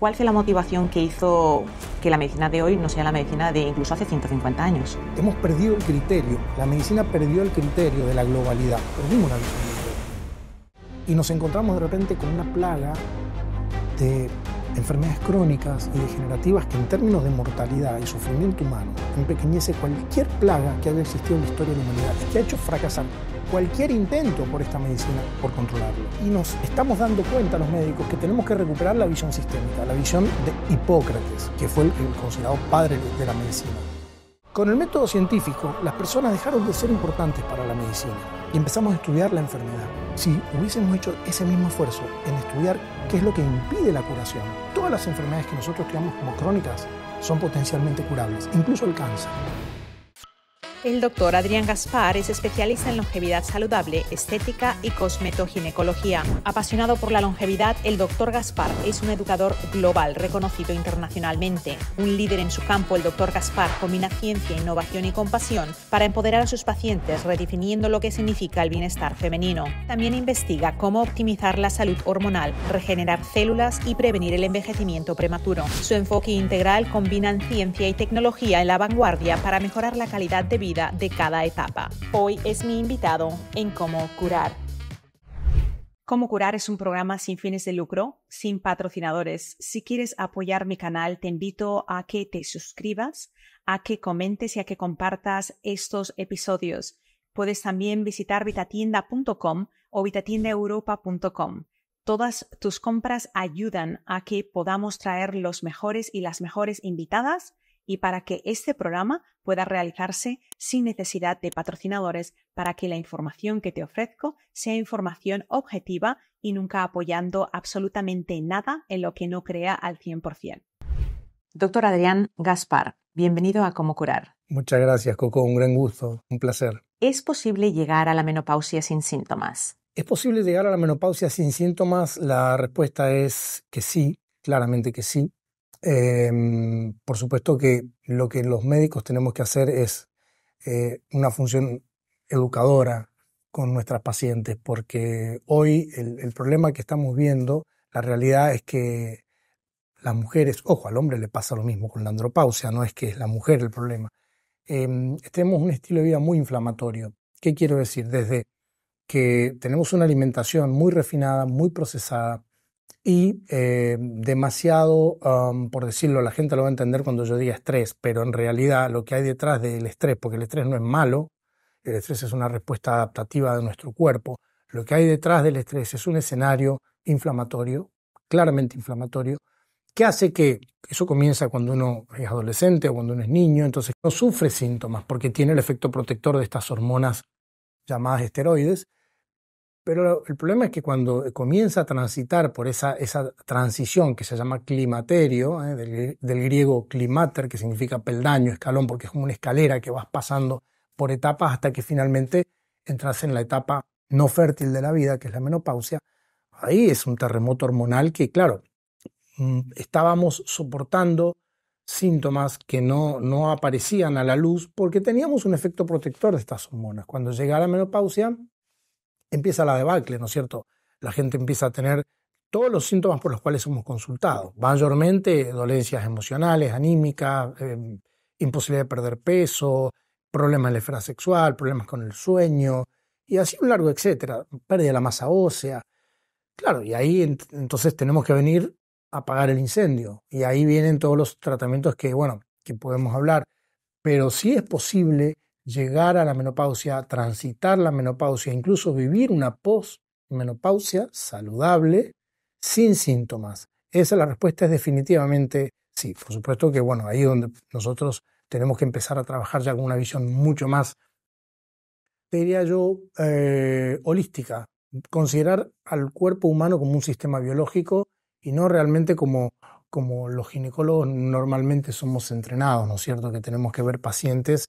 ¿Cuál fue la motivación que hizo que la medicina de hoy no sea la medicina de incluso hace 150 años? Hemos perdido el criterio, la medicina perdió el criterio de la globalidad, perdimos la visión global. Y nos encontramos de repente con una plaga de enfermedades crónicas y degenerativas que en términos de mortalidad y sufrimiento humano empequeñece cualquier plaga que haya existido en la historia de la humanidad y que ha hecho fracasar cualquier intento por esta medicina por controlarlo. Y nos estamos dando cuenta los médicos que tenemos que recuperar la visión sistémica, la visión de Hipócrates, que fue el considerado padre de la medicina. Con el método científico, las personas dejaron de ser importantes para la medicina y empezamos a estudiar la enfermedad. Si hubiésemos hecho ese mismo esfuerzo en estudiar qué es lo que impide la curación, todas las enfermedades que nosotros estudiamos como crónicas son potencialmente curables, incluso el cáncer. El doctor Adrián Gaspar es especialista en longevidad saludable, estética y cosmetoginecología. Apasionado por la longevidad, el doctor Gaspar es un educador global reconocido internacionalmente. Un líder en su campo, el doctor Gaspar combina ciencia, innovación y compasión para empoderar a sus pacientes, redefiniendo lo que significa el bienestar femenino. También investiga cómo optimizar la salud hormonal, regenerar células y prevenir el envejecimiento prematuro. Su enfoque integral combina ciencia y tecnología en la vanguardia para mejorar la calidad de vida de cada etapa. Hoy es mi invitado en Cómo Curar. Cómo Curar es un programa sin fines de lucro, sin patrocinadores. Si quieres apoyar mi canal, te invito a que te suscribas, a que comentes y a que compartas estos episodios. Puedes también visitar vitatienda.com o vitatiendaeuropa.com. Todas tus compras ayudan a que podamos traer los mejores y las mejores invitadas y para que este programa pueda realizarse sin necesidad de patrocinadores, para que la información que te ofrezco sea información objetiva y nunca apoyando absolutamente nada en lo que no crea al 100%. Doctor Adrián Gaspar, bienvenido a Cómo Curar. Muchas gracias, Coco, un gran gusto, un placer. ¿Es posible llegar a la menopausia sin síntomas? ¿Es posible llegar a la menopausia sin síntomas? La respuesta es que sí, claramente que sí. Por supuesto que lo que los médicos tenemos que hacer es una función educadora con nuestras pacientes, porque hoy el problema que estamos viendo, la realidad es que las mujeres, ojo, al hombre le pasa lo mismo con la andropausia, no es que es la mujer el problema. Tenemos un estilo de vida muy inflamatorio. ¿Qué quiero decir? Desde que tenemos una alimentación muy refinada, muy procesada, y demasiado, por decirlo, la gente lo va a entender cuando yo diga estrés, pero en realidad lo que hay detrás del estrés, porque el estrés no es malo, el estrés es una respuesta adaptativa de nuestro cuerpo, lo que hay detrás del estrés es un escenario inflamatorio, claramente inflamatorio, que hace que eso comienza cuando uno es adolescente o cuando uno es niño, entonces no sufre síntomas porque tiene el efecto protector de estas hormonas llamadas esteroides. Pero el problema es que cuando comienza a transitar por esa transición que se llama climaterio, del griego climater, que significa peldaño, escalón, porque es como una escalera que vas pasando por etapas hasta que finalmente entras en la etapa no fértil de la vida, que es la menopausia, ahí es un terremoto hormonal que, claro, estábamos soportando síntomas que no aparecían a la luz porque teníamos un efecto protector de estas hormonas. Cuando llega la menopausia, empieza la debacle, ¿no es cierto? La gente empieza a tener todos los síntomas por los cuales somos consultados, mayormente dolencias emocionales, anímicas, imposibilidad de perder peso, problemas en la esfera sexual, problemas con el sueño, y así un largo etcétera, pérdida de la masa ósea. Claro, y ahí entonces tenemos que venir a apagar el incendio, y ahí vienen todos los tratamientos que podemos hablar, pero sí es posible llegar a la menopausia, transitar la menopausia, incluso vivir una posmenopausia saludable sin síntomas. La respuesta es definitivamente sí. Por supuesto que ahí es donde nosotros tenemos que empezar a trabajar ya con una visión mucho más, te diría yo, holística. Considerar al cuerpo humano como un sistema biológico y no realmente como los ginecólogos normalmente somos entrenados, ¿no es cierto? Que tenemos que ver pacientes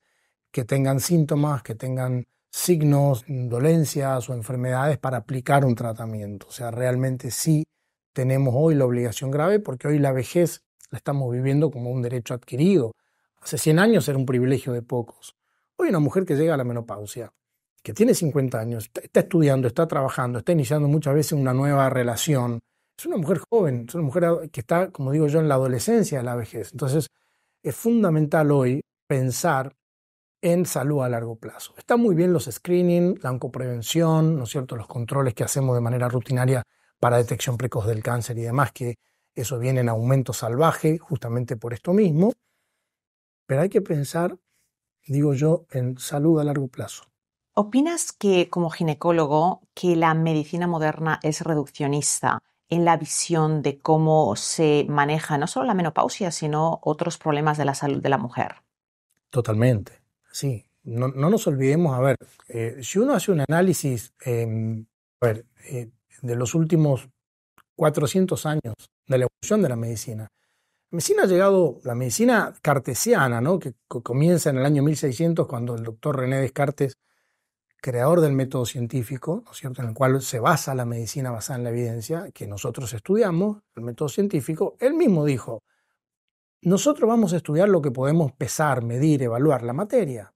que tengan síntomas, que tengan signos, dolencias o enfermedades para aplicar un tratamiento. O sea, realmente sí tenemos hoy la obligación grave porque hoy la vejez la estamos viviendo como un derecho adquirido. Hace 100 años era un privilegio de pocos. Hoy una mujer que llega a la menopausia, que tiene 50 años, está estudiando, está trabajando, está iniciando muchas veces una nueva relación, es una mujer joven, es una mujer que está, como digo yo, en la adolescencia de la vejez. Entonces, es fundamental hoy pensar en salud a largo plazo. Están muy bien los screening, la oncoprevención, ¿no es cierto?, los controles que hacemos de manera rutinaria para detección precoz del cáncer y demás, que eso viene en aumento salvaje justamente por esto mismo, pero hay que pensar, digo yo, en salud a largo plazo. ¿Opinas que, como ginecólogo, que la medicina moderna es reduccionista en la visión de cómo se maneja no solo la menopausia, sino otros problemas de la salud de la mujer? Totalmente, sí. No nos olvidemos, a ver, si uno hace un análisis de los últimos 400 años de la evolución de la medicina ha llegado, la medicina cartesiana, ¿no?, que comienza en el año 1600 cuando el doctor René Descartes, creador del método científico, ¿no es cierto?, en el cual se basa la medicina basada en la evidencia, que nosotros estudiamos, el método científico, él mismo dijo, nosotros vamos a estudiar lo que podemos pesar, medir, evaluar, la materia.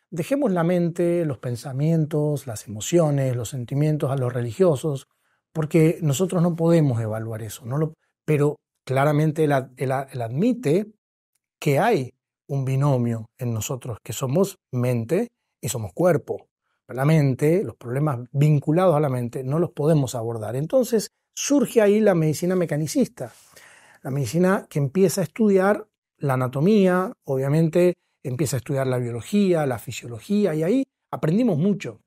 Dejemos la mente, los pensamientos, las emociones, los sentimientos a los religiosos, porque nosotros no podemos evaluar eso. Pero claramente él admite que hay un binomio en nosotros, que somos mente y somos cuerpo. La mente, los problemas vinculados a la mente, no los podemos abordar. Entonces surge ahí la medicina mecanicista, la medicina que empieza a estudiar la anatomía, obviamente empieza a estudiar la biología, la fisiología, y ahí aprendimos mucho.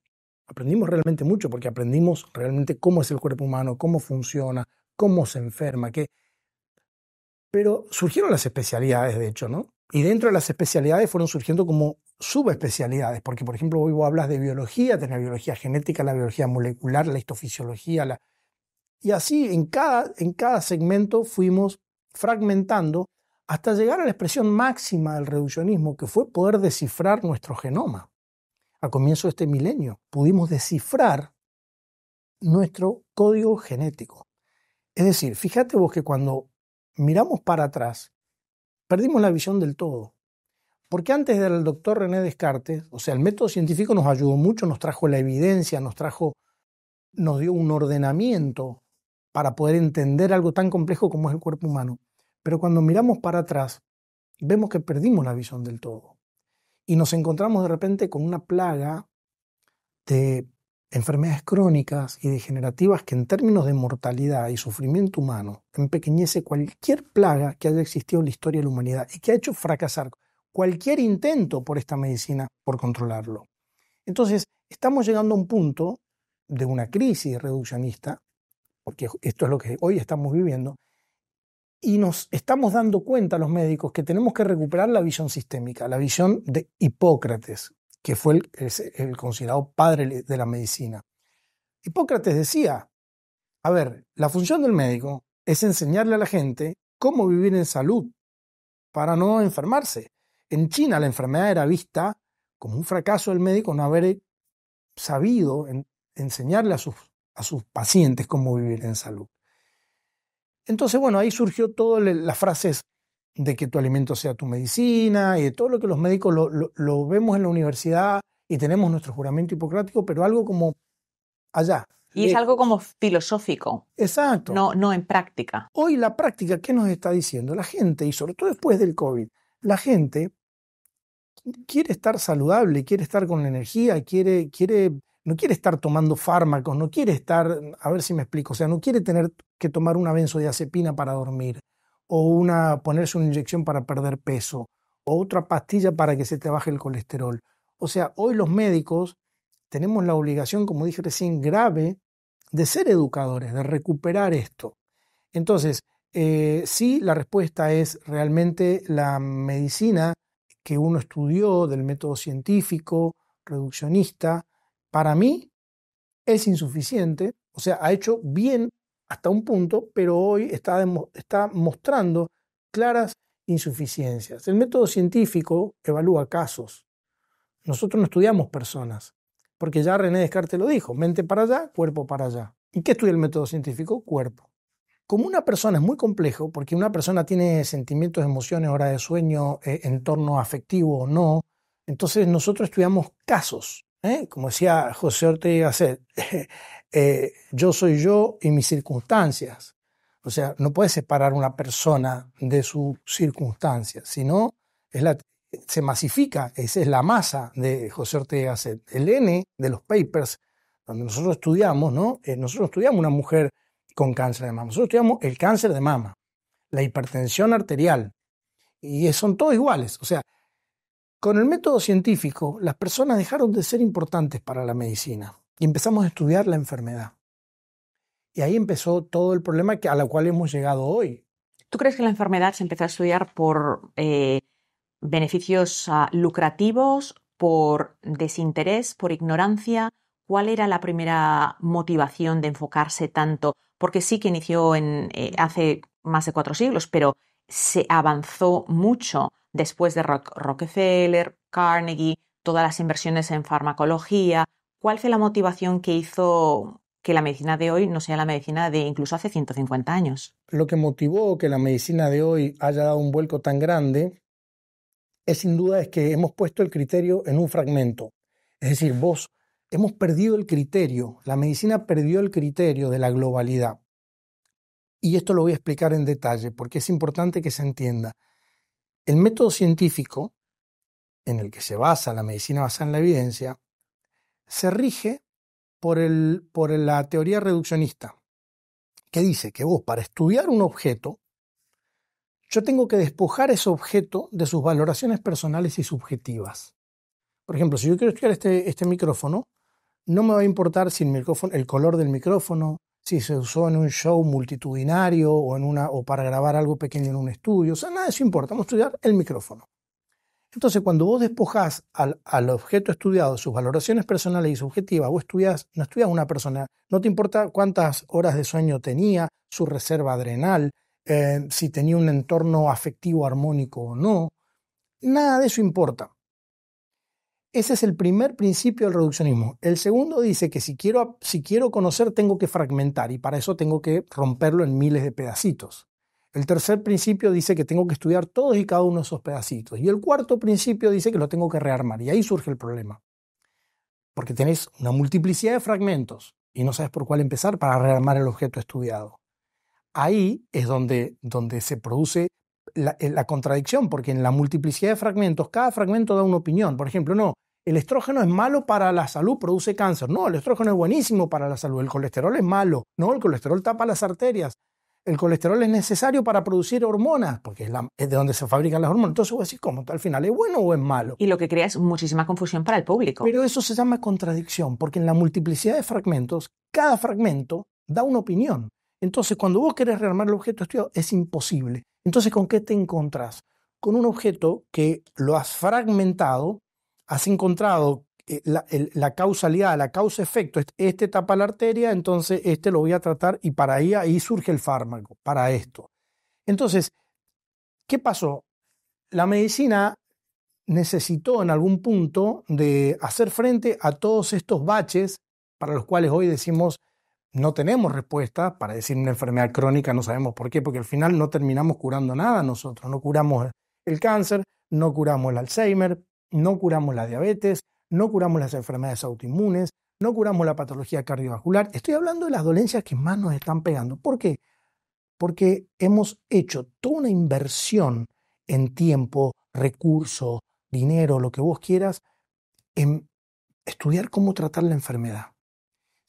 Aprendimos realmente mucho porque aprendimos realmente cómo es el cuerpo humano, cómo funciona, cómo se enferma, qué. Pero surgieron las especialidades, de hecho, ¿no? Y dentro de las especialidades fueron surgiendo como subespecialidades, porque, por ejemplo, hoy vos hablas de biología, tenés la biología genética, la biología molecular, la histofisiología, y así en cada segmento fuimos fragmentando hasta llegar a la expresión máxima del reduccionismo, que fue poder descifrar nuestro genoma. A comienzo de este milenio pudimos descifrar nuestro código genético. Es decir, fíjate vos que cuando miramos para atrás, perdimos la visión del todo. Porque antes del doctor René Descartes, o sea, el método científico nos ayudó mucho, nos trajo la evidencia, nos dio un ordenamiento para poder entender algo tan complejo como es el cuerpo humano. Pero cuando miramos para atrás, vemos que perdimos la visión del todo. Y nos encontramos de repente con una plaga de enfermedades crónicas y degenerativas que en términos de mortalidad y sufrimiento humano empequeñece cualquier plaga que haya existido en la historia de la humanidad y que ha hecho fracasar cualquier intento por esta medicina por controlarlo. Entonces, estamos llegando a un punto de una crisis reduccionista, porque esto es lo que hoy estamos viviendo, y nos estamos dando cuenta los médicos que tenemos que recuperar la visión sistémica, la visión de Hipócrates, que fue el considerado padre de la medicina. Hipócrates decía, a ver, la función del médico es enseñarle a la gente cómo vivir en salud para no enfermarse. En China la enfermedad era vista como un fracaso del médico no haber sabido enseñarle a sus pacientes cómo vivir en salud. Entonces, bueno, ahí surgió todas las frases de que tu alimento sea tu medicina y de todo lo que los médicos lo vemos en la universidad y tenemos nuestro juramento hipocrático, pero algo como allá. Y es algo como filosófico. Exacto. No en práctica. Hoy la práctica, ¿qué nos está diciendo? La gente, y sobre todo después del COVID, la gente quiere estar saludable, quiere estar con energía, no quiere estar tomando fármacos, no quiere estar, a ver si me explico, o sea, no quiere tener que tomar una benzodiazepina para dormir, o ponerse una inyección para perder peso, o otra pastilla para que se te baje el colesterol. O sea, hoy los médicos tenemos la obligación, como dije recién, grave, de ser educadores, de recuperar esto. Entonces, sí, la respuesta es realmente la medicina que uno estudió del método científico, reduccionista, para mí es insuficiente, o sea, ha hecho bien hasta un punto, pero hoy está mostrando claras insuficiencias. El método científico evalúa casos. Nosotros no estudiamos personas, porque ya René Descartes lo dijo, mente para allá, cuerpo para allá. ¿Y qué estudia el método científico? Cuerpo. Como una persona es muy complejo, porque una persona tiene sentimientos, emociones, horas de sueño, entorno afectivo o no, entonces nosotros estudiamos casos. Como decía José Ortega Gasset, yo soy yo y mis circunstancias. O sea, no puedes separar una persona de su circunstancia, sino se masifica, esa es la masa de José Ortega Gasset. El N de los papers, donde nosotros estudiamos, ¿no? Nosotros estudiamos una mujer con cáncer de mama, nosotros estudiamos el cáncer de mama, la hipertensión arterial, y son todos iguales. O sea, con el método científico, las personas dejaron de ser importantes para la medicina y empezamos a estudiar la enfermedad. Y ahí empezó todo el problema a la cual hemos llegado hoy. ¿Tú crees que la enfermedad se empezó a estudiar por beneficios lucrativos, por desinterés, por ignorancia? ¿Cuál era la primera motivación de enfocarse tanto? Porque sí que inició hace más de 4 siglos, pero se avanzó mucho después de Rockefeller, Carnegie, todas las inversiones en farmacología. ¿Cuál fue la motivación que hizo que la medicina de hoy no sea la medicina de incluso hace 150 años? Lo que motivó que la medicina de hoy haya dado un vuelco tan grande es sin duda es que hemos puesto el criterio en un fragmento. Es decir, hemos perdido el criterio, la medicina perdió el criterio de la globalidad. Y esto lo voy a explicar en detalle porque es importante que se entienda. El método científico en el que se basa la medicina basada en la evidencia se rige por la teoría reduccionista, que dice que vos para estudiar un objeto, yo tengo que despojar ese objeto de sus valoraciones personales y subjetivas. Por ejemplo, si yo quiero estudiar este micrófono, no me va a importar si el color del micrófono, si se usó en un show multitudinario o para grabar algo pequeño en un estudio. O sea, nada de eso importa, vamos a estudiar el micrófono. Entonces, cuando vos despojás al objeto estudiado sus valoraciones personales y subjetivas, vos no estudias una persona, no te importa cuántas horas de sueño tenía, su reserva adrenal, si tenía un entorno afectivo armónico o no, nada de eso importa. Ese es el primer principio del reduccionismo. El segundo dice que si quiero conocer tengo que fragmentar y para eso tengo que romperlo en miles de pedacitos. El tercer principio dice que tengo que estudiar todos y cada uno de esos pedacitos. Y el cuarto principio dice que lo tengo que rearmar. Y ahí surge el problema. Porque tenés una multiplicidad de fragmentos y no sabes por cuál empezar para rearmar el objeto estudiado. Ahí es donde se produce la contradicción, porque en la multiplicidad de fragmentos, cada fragmento da una opinión. Por ejemplo, no, el estrógeno es malo para la salud, produce cáncer. No, el estrógeno es buenísimo para la salud. El colesterol es malo. No, el colesterol tapa las arterias. El colesterol es necesario para producir hormonas, porque es de donde se fabrican las hormonas. Entonces vos decís, ¿cómo? ¿Al final es bueno o es malo? Y lo que crea es muchísima confusión para el público. Pero eso se llama contradicción, porque en la multiplicidad de fragmentos, cada fragmento da una opinión. Entonces, cuando vos querés rearmar el objeto estudiado, es imposible. Entonces, ¿con qué te encontrás? Con un objeto que lo has fragmentado, has encontrado la causalidad, la causa-efecto. Este tapa la arteria, entonces este lo voy a tratar y para ahí surge el fármaco, para esto. Entonces, ¿qué pasó? La medicina necesitó en algún punto de hacer frente a todos estos baches para los cuales hoy decimos no tenemos respuesta. Para decir una enfermedad crónica no sabemos por qué, porque al final no terminamos curando nada nosotros. No curamos el cáncer, no curamos el Alzheimer, no curamos la diabetes, no curamos las enfermedades autoinmunes, no curamos la patología cardiovascular. Estoy hablando de las dolencias que más nos están pegando. ¿Por qué? Porque hemos hecho toda una inversión en tiempo, recursos, dinero, lo que vos quieras, en estudiar cómo tratar la enfermedad.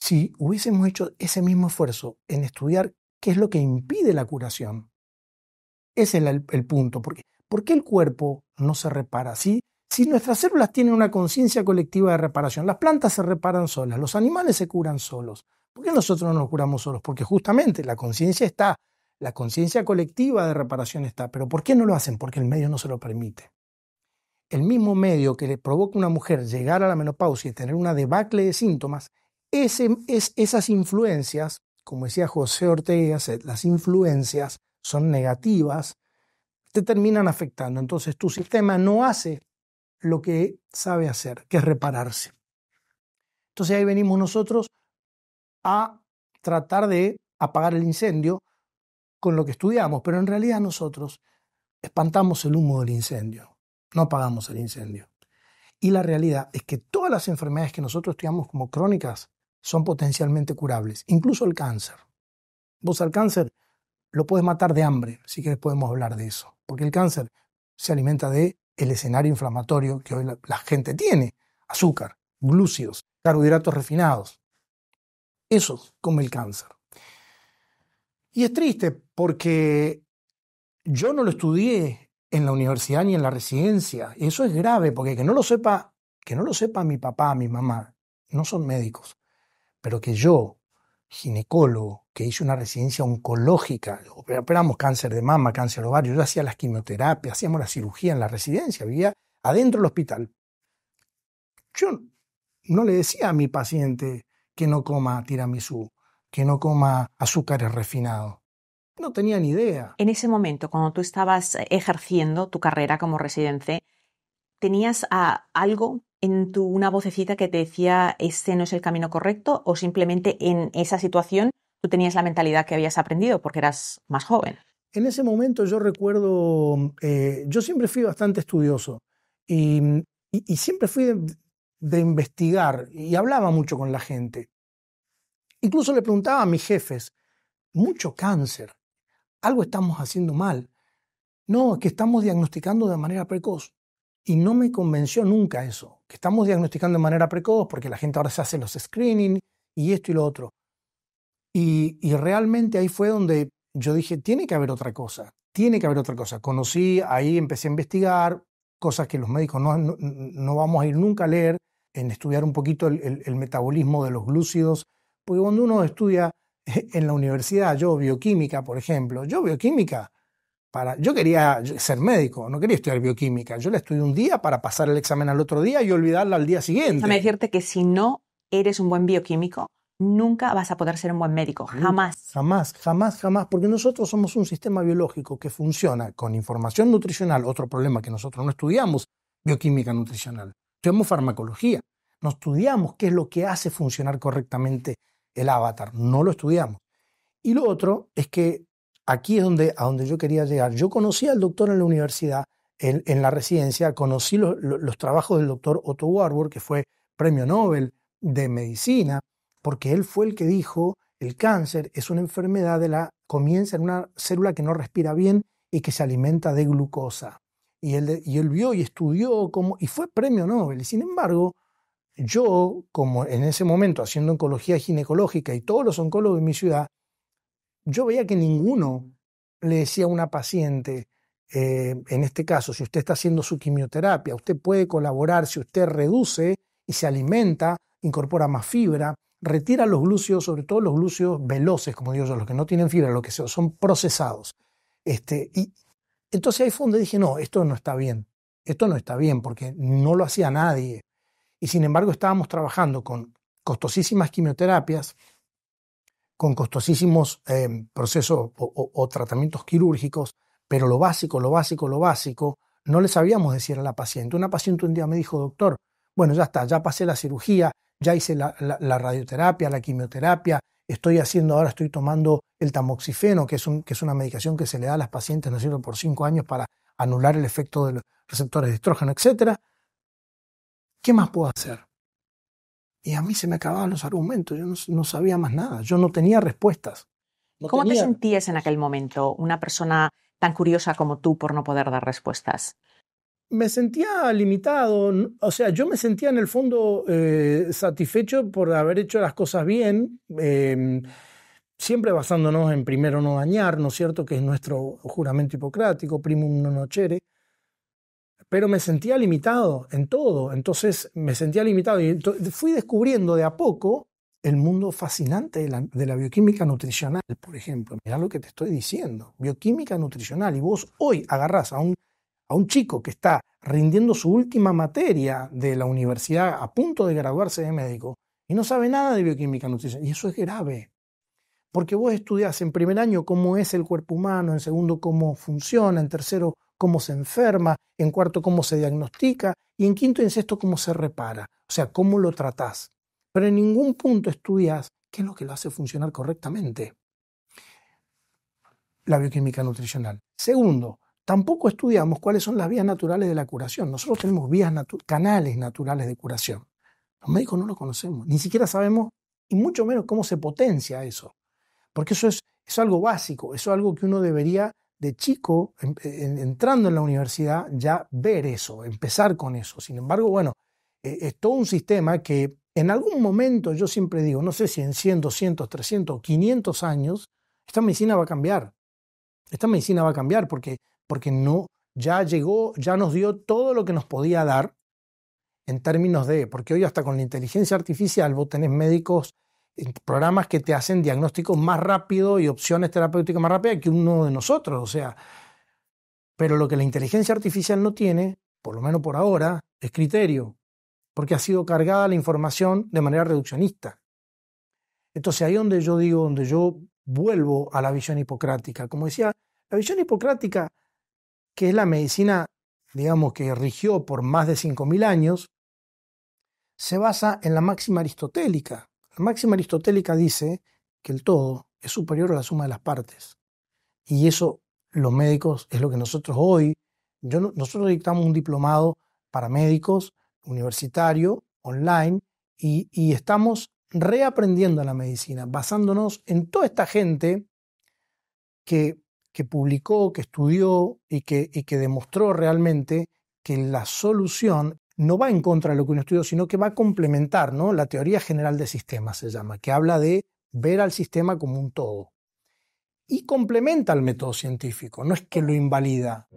Si hubiésemos hecho ese mismo esfuerzo en estudiar qué es lo que impide la curación, ese es el punto. ¿Por qué el cuerpo no se repara? Si nuestras células tienen una conciencia colectiva de reparación, las plantas se reparan solas, los animales se curan solos. ¿Por qué nosotros no nos curamos solos? Porque justamente la conciencia está, la conciencia colectiva de reparación está. ¿Pero por qué no lo hacen? Porque el medio no se lo permite. El mismo medio que le provoca a una mujer llegar a la menopausia y tener una debacle de síntomas, esas influencias, como decía José Ortega Gasset, las influencias son negativas, te terminan afectando. Entonces tu sistema no hace lo que sabe hacer, que es repararse. Entonces ahí venimos nosotros a tratar de apagar el incendio con lo que estudiamos, pero en realidad nosotros espantamos el humo del incendio, no apagamos el incendio. Y la realidad es que todas las enfermedades que nosotros estudiamos como crónicas son potencialmente curables, incluso el cáncer. Vos al cáncer lo puedes matar de hambre, si quieres podemos hablar de eso, porque el cáncer se alimenta del escenario inflamatorio que hoy la gente tiene, azúcar, glúcidos, carbohidratos refinados. Eso come el cáncer. Y es triste porque yo no lo estudié en la universidad ni en la residencia. Y eso es grave porque que no lo sepa mi papá, mi mamá, no son médicos, pero que yo, ginecólogo, que hice una residencia oncológica, operamos cáncer de mama, cáncer de ovario, yo hacía las quimioterapias, hacíamos la cirugía en la residencia, vivía adentro del hospital. Yo no le decía a mi paciente que no coma tiramisú, que no coma azúcares refinados. No tenía ni idea. En ese momento, cuando tú estabas ejerciendo tu carrera como residente, ¿tenías algo en una vocecita que te decía este no es el camino correcto, o simplemente en esa situación tú tenías la mentalidad que habías aprendido porque eras más joven? En ese momento yo recuerdo, yo siempre fui bastante estudioso y siempre fui de investigar y hablaba mucho con la gente. Incluso le preguntaba a mis jefes, mucho cáncer, algo estamos haciendo mal. No, es que estamos diagnosticando de manera precoz. Y no me convenció nunca eso, que estamos diagnosticando de manera precoz porque la gente ahora se hace los screening y esto y lo otro. Y realmente ahí fue donde yo dije, tiene que haber otra cosa, tiene que haber otra cosa. Conocí, ahí empecé a investigar cosas que los médicos no vamos a ir nunca a leer, en estudiar un poquito el metabolismo de los glúcidos, porque cuando uno estudia en la universidad, yo bioquímica, por ejemplo, yo quería ser médico, no quería estudiar bioquímica. Yo la estudié un día para pasar el examen al otro día y olvidarla al día siguiente. Déjame decirte que si no eres un buen bioquímico, nunca vas a poder ser un buen médico, jamás. Jamás, porque nosotros somos un sistema biológico que funciona con información nutricional, otro problema que nosotros no estudiamos, bioquímica nutricional. Estudiamos farmacología, no estudiamos qué es lo que hace funcionar correctamente el avatar, no lo estudiamos. Y lo otro es que aquí es a donde yo quería llegar. Yo conocí al doctor en la universidad, en la residencia, conocí los trabajos del doctor Otto Warburg, que fue premio Nobel de medicina, porque él fue el que dijo, el cáncer es una enfermedad comienza en una célula que no respira bien y que se alimenta de glucosa. Y él vio y estudió y fue premio Nobel. Y sin embargo, yo, como en ese momento haciendo oncología ginecológica y todos los oncólogos de mi ciudad, yo veía que ninguno le decía a una paciente, en este caso, si usted está haciendo su quimioterapia, usted puede colaborar si usted reduce y se alimenta, incorpora más fibra, retira los glúcidos, sobre todo los glúcidos veloces, como digo yo, los que no tienen fibra, los que son procesados. Y entonces ahí fue donde dije, no, esto no está bien porque no lo hacía nadie. Y sin embargo estábamos trabajando con costosísimas quimioterapias, con costosísimos procesos o tratamientos quirúrgicos, pero lo básico, no le sabíamos decir a la paciente. Una paciente un día me dijo, doctor, bueno, ya está, ya pasé la cirugía, ya hice la radioterapia, la quimioterapia, ahora estoy tomando el tamoxifeno, que es una medicación que se le da a las pacientes, ¿no es cierto?, por 5 años para anular el efecto de los receptores de estrógeno, etc. ¿Qué más puedo hacer? Y a mí se me acababan los argumentos, yo no sabía más nada, yo no tenía respuestas. ¿Cómo te sentías en aquel momento, una persona tan curiosa como tú, por no poder dar respuestas? Me sentía limitado, o sea, yo me sentía en el fondo satisfecho por haber hecho las cosas bien, siempre basándonos en primero no dañar, ¿no es cierto?, que es nuestro juramento hipocrático, primum non nocere. Pero me sentía limitado en todo, entonces me sentía limitado y fui descubriendo de a poco el mundo fascinante de la bioquímica nutricional, por ejemplo. Mirá lo que te estoy diciendo, bioquímica nutricional, y vos hoy agarrás a un chico que está rindiendo su última materia de la universidad a punto de graduarse de médico y no sabe nada de bioquímica nutricional, y eso es grave. Porque vos estudiás en primer año cómo es el cuerpo humano, en segundo cómo funciona, en tercero cómo se enferma, en cuarto cómo se diagnostica y en quinto y en sexto cómo se repara, o sea, cómo lo tratás. Pero en ningún punto estudias qué es lo que lo hace funcionar correctamente. La bioquímica nutricional. Segundo, tampoco estudiamos cuáles son las vías naturales de la curación. Nosotros tenemos canales naturales de curación. Los médicos no lo conocemos, ni siquiera sabemos, y mucho menos cómo se potencia eso. porque eso es algo básico, eso es algo que uno debería de chico, entrando en la universidad, ya ver eso, empezar con eso. Sin embargo, bueno, es todo un sistema que en algún momento, yo siempre digo, no sé si en 100, 200, 300, 500 años, esta medicina va a cambiar. Esta medicina va a cambiar porque no, ya llegó, ya nos dio todo lo que nos podía dar en términos de, porque hoy hasta con la inteligencia artificial vos tenés médicos, programas que te hacen diagnósticos más rápido y opciones terapéuticas más rápidas que uno de nosotros, o sea, pero lo que la inteligencia artificial no tiene, por lo menos por ahora, es criterio, porque ha sido cargada la información de manera reduccionista. Entonces ahí donde yo digo, donde yo vuelvo a la visión hipocrática, como decía, la visión hipocrática, que es la medicina, digamos, que rigió por más de 5.000 años, se basa en la máxima aristotélica. La máxima aristotélica dice que el todo es superior a la suma de las partes. Y eso, los médicos, es lo que nosotros hoy, nosotros dictamos un diplomado para médicos, universitario, online, y estamos reaprendiendo la medicina, basándonos en toda esta gente que publicó, que estudió y que demostró realmente que la solución no va en contra de lo que uno estudió, sino que va a complementar, ¿no? La teoría general de sistemas se llama, que habla de ver al sistema como un todo. Y complementa el método científico, no es que lo invalida.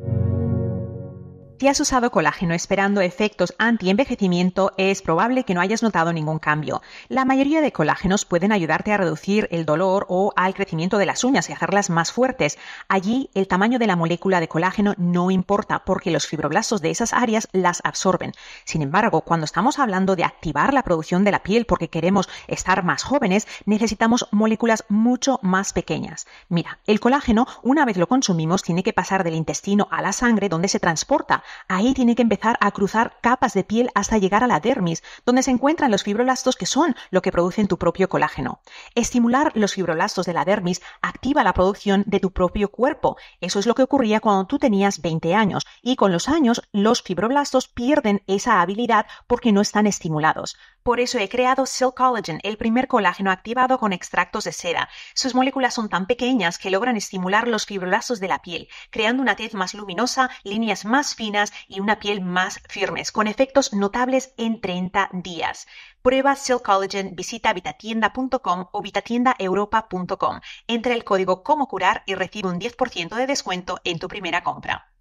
Si has usado colágeno esperando efectos anti-envejecimiento, es probable que no hayas notado ningún cambio. La mayoría de colágenos pueden ayudarte a reducir el dolor o al crecimiento de las uñas y hacerlas más fuertes. Allí, el tamaño de la molécula de colágeno no importa porque los fibroblastos de esas áreas las absorben. Sin embargo, cuando estamos hablando de activar la producción de la piel porque queremos estar más jóvenes, necesitamos moléculas mucho más pequeñas. Mira, el colágeno, una vez lo consumimos, tiene que pasar del intestino a la sangre donde se transporta. Ahí tiene que empezar a cruzar capas de piel hasta llegar a la dermis, donde se encuentran los fibroblastos que son lo que producen tu propio colágeno. Estimular los fibroblastos de la dermis activa la producción de tu propio cuerpo. Eso es lo que ocurría cuando tú tenías 20 años y con los años los fibroblastos pierden esa habilidad porque no están estimulados. Por eso he creado Silk Collagen, el primer colágeno activado con extractos de seda. Sus moléculas son tan pequeñas que logran estimular los fibroblastos de la piel, creando una tez más luminosa, líneas más finas y una piel más firmes, con efectos notables en 30 días. Prueba Silk Collagen, visita vitatienda.com o vitatiendaeuropa.com. Entra el código Cómo Curar y recibe un 10% de descuento en tu primera compra.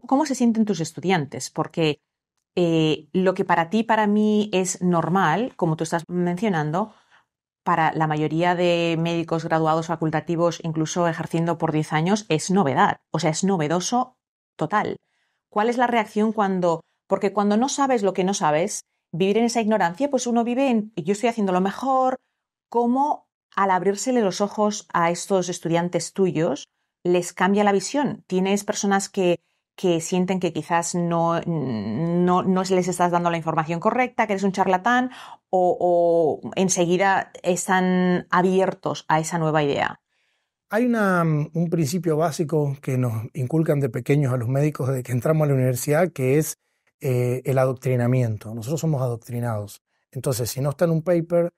¿Cómo se sienten tus estudiantes? Porque lo que para ti, para mí es normal, como tú estás mencionando, para la mayoría de médicos graduados facultativos, incluso ejerciendo por 10 años, es novedad. O sea, es novedoso total. ¿Cuál es la reacción porque cuando no sabes lo que no sabes, vivir en esa ignorancia, pues uno vive en, yo estoy haciendo lo mejor, ¿cómo al abrírsele los ojos a estos estudiantes tuyos les cambia la visión? ¿Tienes personas que sienten que quizás no les estás dando la información correcta, que eres un charlatán, o enseguida están abiertos a esa nueva idea? Hay un principio básico que nos inculcan de pequeños a los médicos desde que entramos a la universidad, que es el adoctrinamiento. Nosotros somos adoctrinados. Entonces, si no está en un paper,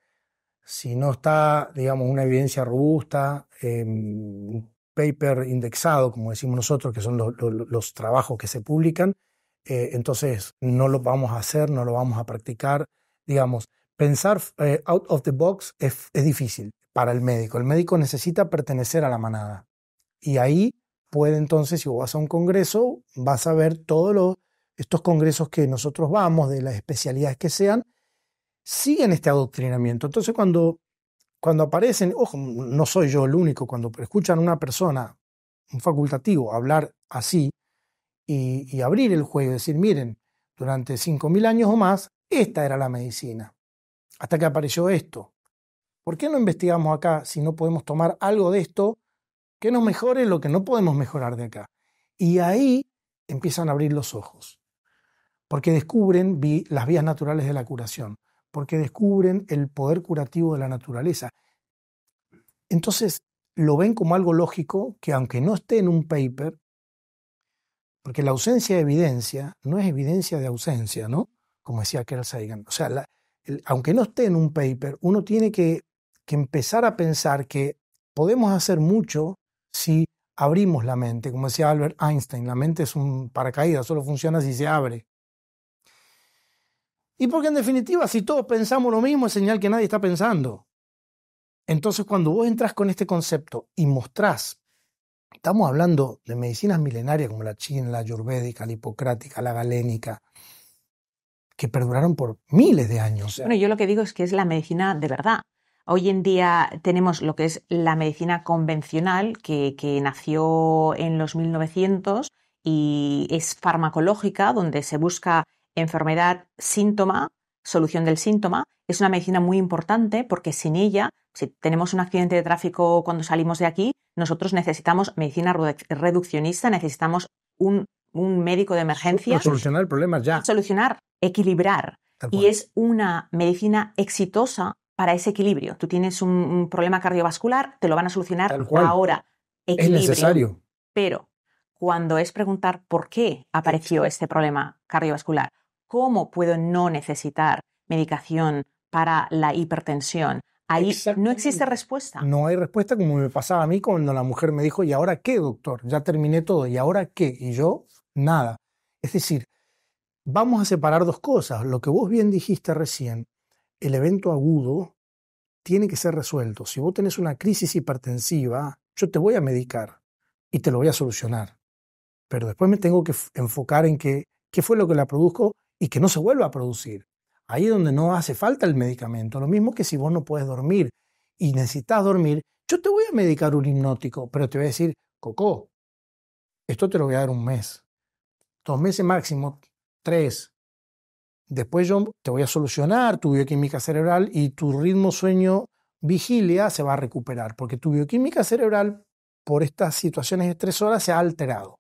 si no está, digamos, una evidencia robusta, paper indexado, como decimos nosotros, que son los trabajos que se publican, entonces no lo vamos a hacer, no lo vamos a practicar. Digamos, pensar out of the box es difícil para el médico. El médico necesita pertenecer a la manada. Y ahí puede entonces, si vos vas a un congreso, vas a ver todos estos congresos que nosotros vamos, de las especialidades que sean, siguen este adoctrinamiento. Entonces cuando aparecen, ojo, no soy yo el único, cuando escuchan a una persona, un facultativo, hablar así y abrir el juego y decir, miren, durante 5.000 años o más, esta era la medicina, hasta que apareció esto. ¿Por qué no investigamos acá si no podemos tomar algo de esto que nos mejore lo que no podemos mejorar de acá? Y ahí empiezan a abrir los ojos, porque descubren las vías naturales de la curación, porque descubren el poder curativo de la naturaleza. Entonces lo ven como algo lógico que aunque no esté en un paper, porque la ausencia de evidencia no es evidencia de ausencia, ¿no? Como decía Carl Sagan. O sea, aunque no esté en un paper, uno tiene que que empezar a pensar que podemos hacer mucho si abrimos la mente. Como decía Albert Einstein, la mente es un paracaídas, solo funciona si se abre. Y porque en definitiva, si todos pensamos lo mismo, es señal que nadie está pensando. Entonces, cuando vos entras con este concepto y mostrás, estamos hablando de medicinas milenarias como la china, la ayurvédica, la hipocrática, la galénica, que perduraron por miles de años. Bueno, yo lo que digo es que es la medicina de verdad. Hoy en día tenemos lo que es la medicina convencional, que nació en los 1900 y es farmacológica, donde se busca enfermedad, síntoma, solución del síntoma. Es una medicina muy importante porque sin ella, si tenemos un accidente de tráfico cuando salimos de aquí, nosotros necesitamos medicina reduccionista, necesitamos un médico de emergencia. Solucionar el problema ya. Solucionar, equilibrar. Y es una medicina exitosa para ese equilibrio. Tú tienes un problema cardiovascular, te lo van a solucionar ahora. Equilibrio. Es necesario. Pero cuando es preguntar por qué apareció este problema cardiovascular, cómo puedo no necesitar medicación para la hipertensión, ahí no existe respuesta. No hay respuesta, como me pasaba a mí cuando la mujer me dijo, ¿y ahora qué, doctor? Ya terminé todo, ¿y ahora qué? Y yo, nada. Es decir, vamos a separar dos cosas. Lo que vos bien dijiste recién, el evento agudo tiene que ser resuelto. Si vos tenés una crisis hipertensiva, yo te voy a medicar y te lo voy a solucionar. Pero después me tengo que enfocar en qué fue lo que la produjo y que no se vuelva a producir. Ahí es donde no hace falta el medicamento. Lo mismo que si vos no puedes dormir y necesitas dormir, yo te voy a medicar un hipnótico, pero te voy a decir, Coco, esto te lo voy a dar 1 mes, 2 meses máximo, 3. Después yo te voy a solucionar tu bioquímica cerebral y tu ritmo sueño-vigilia se va a recuperar, porque tu bioquímica cerebral por estas situaciones estresoras se ha alterado.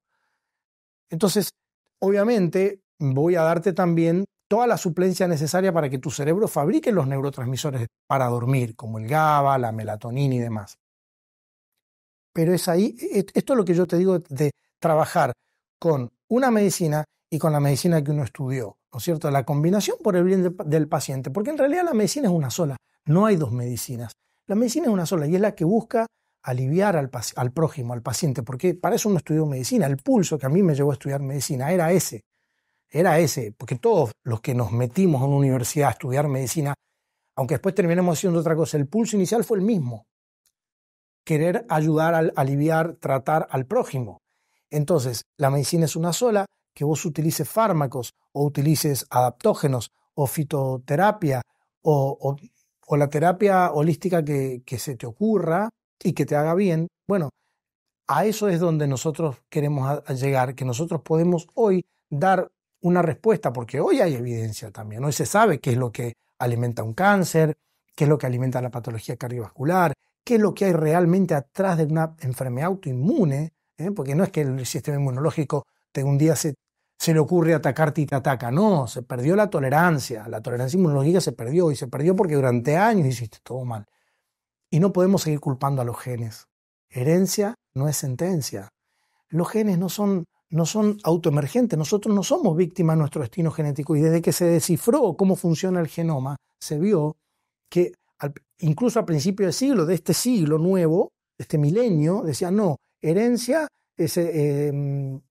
Entonces, obviamente, voy a darte también toda la suplencia necesaria para que tu cerebro fabrique los neurotransmisores para dormir, como el GABA, la melatonina y demás. Pero es ahí, esto es lo que yo te digo de trabajar con una medicina y con la medicina que uno estudió, ¿no es cierto? La combinación por el bien del paciente, porque en realidad la medicina es una sola, no hay 2 medicinas. La medicina es una sola y es la que busca aliviar al prójimo, al paciente, porque para eso uno estudió medicina. El pulso que a mí me llevó a estudiar medicina era ese, porque todos los que nos metimos a una universidad a estudiar medicina, aunque después terminemos haciendo otra cosa, el pulso inicial fue el mismo, querer ayudar a aliviar, tratar al prójimo. Entonces, la medicina es una sola, que vos utilices fármacos o utilices adaptógenos o fitoterapia o la terapia holística que se te ocurra y que te haga bien. Bueno, a eso es donde nosotros queremos llegar, que nosotros podemos hoy dar una respuesta, porque hoy hay evidencia también. Hoy se sabe qué es lo que alimenta un cáncer, qué es lo que alimenta la patología cardiovascular, qué es lo que hay realmente atrás de una enfermedad autoinmune, porque no es que el sistema inmunológico un día se le ocurre atacarte y te ataca. No, se perdió la tolerancia inmunológica se perdió, y se perdió porque durante años hiciste todo mal. Y no podemos seguir culpando a los genes. Herencia no es sentencia. Los genes no son autoemergentes, nosotros no somos víctimas de nuestro destino genético, y desde que se descifró cómo funciona el genoma, se vio que incluso a principios del siglo, de este siglo nuevo, de este milenio, decían no, herencia es herencia